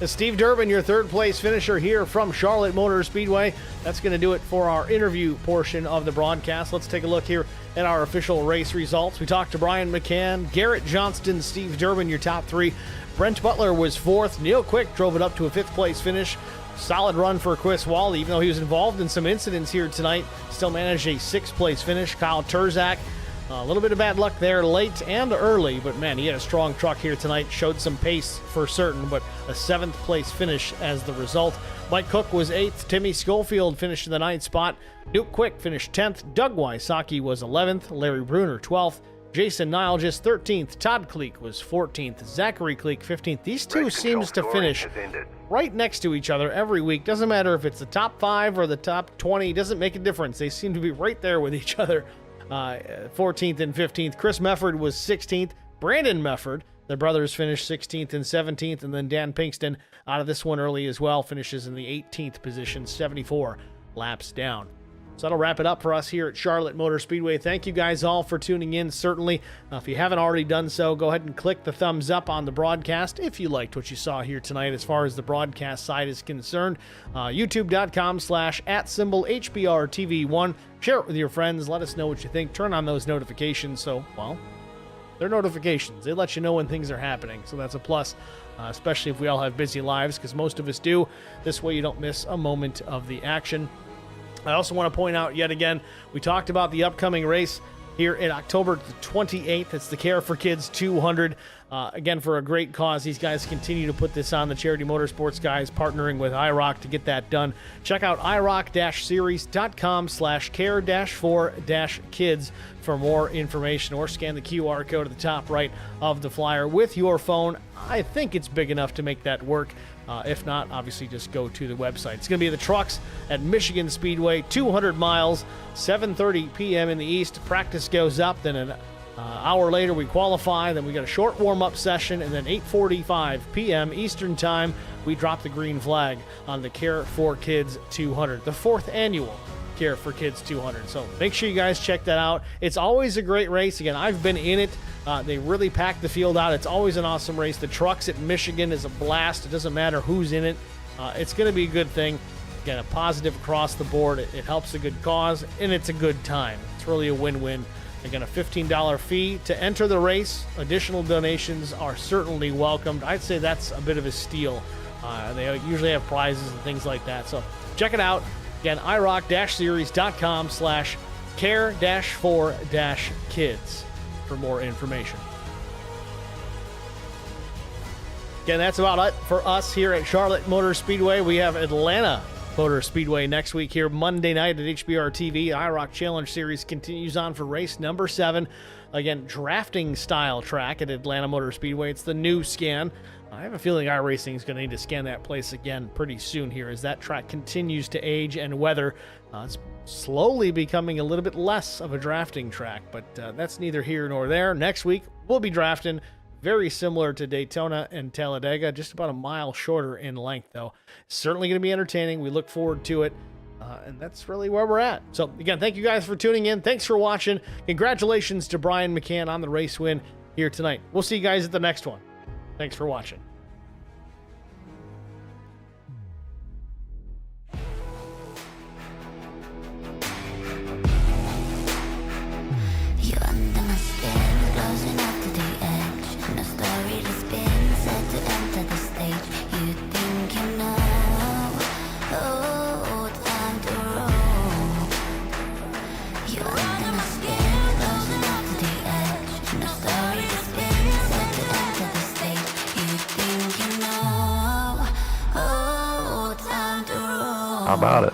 Steve Durbin, your third-place finisher here from Charlotte Motor Speedway. That's going to do it for our interview portion of the broadcast. Let's take a look here at our official race results. We talked to Brian McCann, Garrett Johnston, Steve Durbin, your top 3. Brent Butler was 4th. Neil Quick drove it up to a 5th-place finish. Solid run for Chris Wally, even though he was involved in some incidents here tonight. Still managed a 6th-place finish. Kyle Terzak, a little bit of bad luck there late and early, but man, he had a strong truck here tonight. Showed some pace for certain, but a 7th-place finish as the result. Mike Cook was 8th. Timmy Schofield finished in the 9th spot. Duke Quick finished 10th. Doug Wysocki was 11th. Larry Bruner 12th. Jason Nile just 13th. Todd Kleek was 14th. Zachary Kleek 15th. These two seems to finish right next to each other every week. Doesn't matter if it's the top 5 or the top 20. Doesn't make a difference. They seem to be right there with each other. 14th and 15th. Chris Mefford was 16th. Brandon Mefford, the brothers, finished 16th and 17th. And then Dan Pinkston out of this one early as well, finishes in the 18th position, 74 laps down. So that'll wrap it up for us here at Charlotte Motor Speedway. Thank you guys all for tuning in. Certainly, if you haven't already done so, go ahead and click the thumbs up on the broadcast if you liked what you saw here tonight as far as the broadcast side is concerned. YouTube.com/@HBRTV1. Share it with your friends. Let us know what you think. Turn on those notifications so, well, they're notifications. They let you know when things are happening, so that's a plus, especially if we all have busy lives, because most of us do. This way you don't miss a moment of the action. I also want to point out yet again, we talked about the upcoming race here in October the 28th. It's the Care for Kids 200. Again, for a great cause. These guys continue to put this on. The Charity Motorsports guys partnering with IROC to get that done. Check out iroc-series.com/care-for-kids for more information, or scan the QR code at the top right of the flyer with your phone. I think it's big enough to make that work. If not, obviously just go to the website. It's going to be the trucks at Michigan Speedway, 200 miles, 7:30 p.m. in the east. Practice goes up, then an hour later we qualify, then we got a short warm-up session, and then 8:45 p.m. Eastern Time, we drop the green flag on the Care for Kids 200, the 4th annual Care for Kids 200. So make sure you guys check that out. It's always a great race. Again, I've been in it. They really pack the field out. It's always an awesome race. The trucks at Michigan is a blast. It doesn't matter who's in it. It's going to be a good thing. Again, a positive across the board. It helps a good cause, and it's a good time. It's really a win-win. Again, a $15 fee to enter the race. Additional donations are certainly welcomed. I'd say that's a bit of a steal. They usually have prizes and things like that. So check it out. Again, iroc-series.com/care-for-kids for more information. Again, that's about it for us here at Charlotte Motor Speedway. We have Atlanta Motor Speedway next week here Monday night at HBR TV. IROC Challenge Series continues on for race number 7. Again, drafting style track at Atlanta Motor Speedway. It's the new scan. I have a feeling iRacing is going to need to scan that place again pretty soon here as that track continues to age and weather. It's slowly becoming a little bit less of a drafting track, but that's neither here nor there. Next week, we'll be drafting. Very similar to Daytona and Talladega, just about a mile shorter in length, though. Certainly going to be entertaining. We look forward to it, and that's really where we're at. So, again, thank you guys for tuning in. Thanks for watching. Congratulations to Brian McCann on the race win here tonight. We'll see you guys at the next one. Thanks for watching. You're under my skin, closing up to the edge. No story to spin, set to enter the stage. You think you know, oh, time to roll. You're under my skin, closing up to the edge. No story to spin, set to enter the stage. You think you know, oh, time to roll. How about it?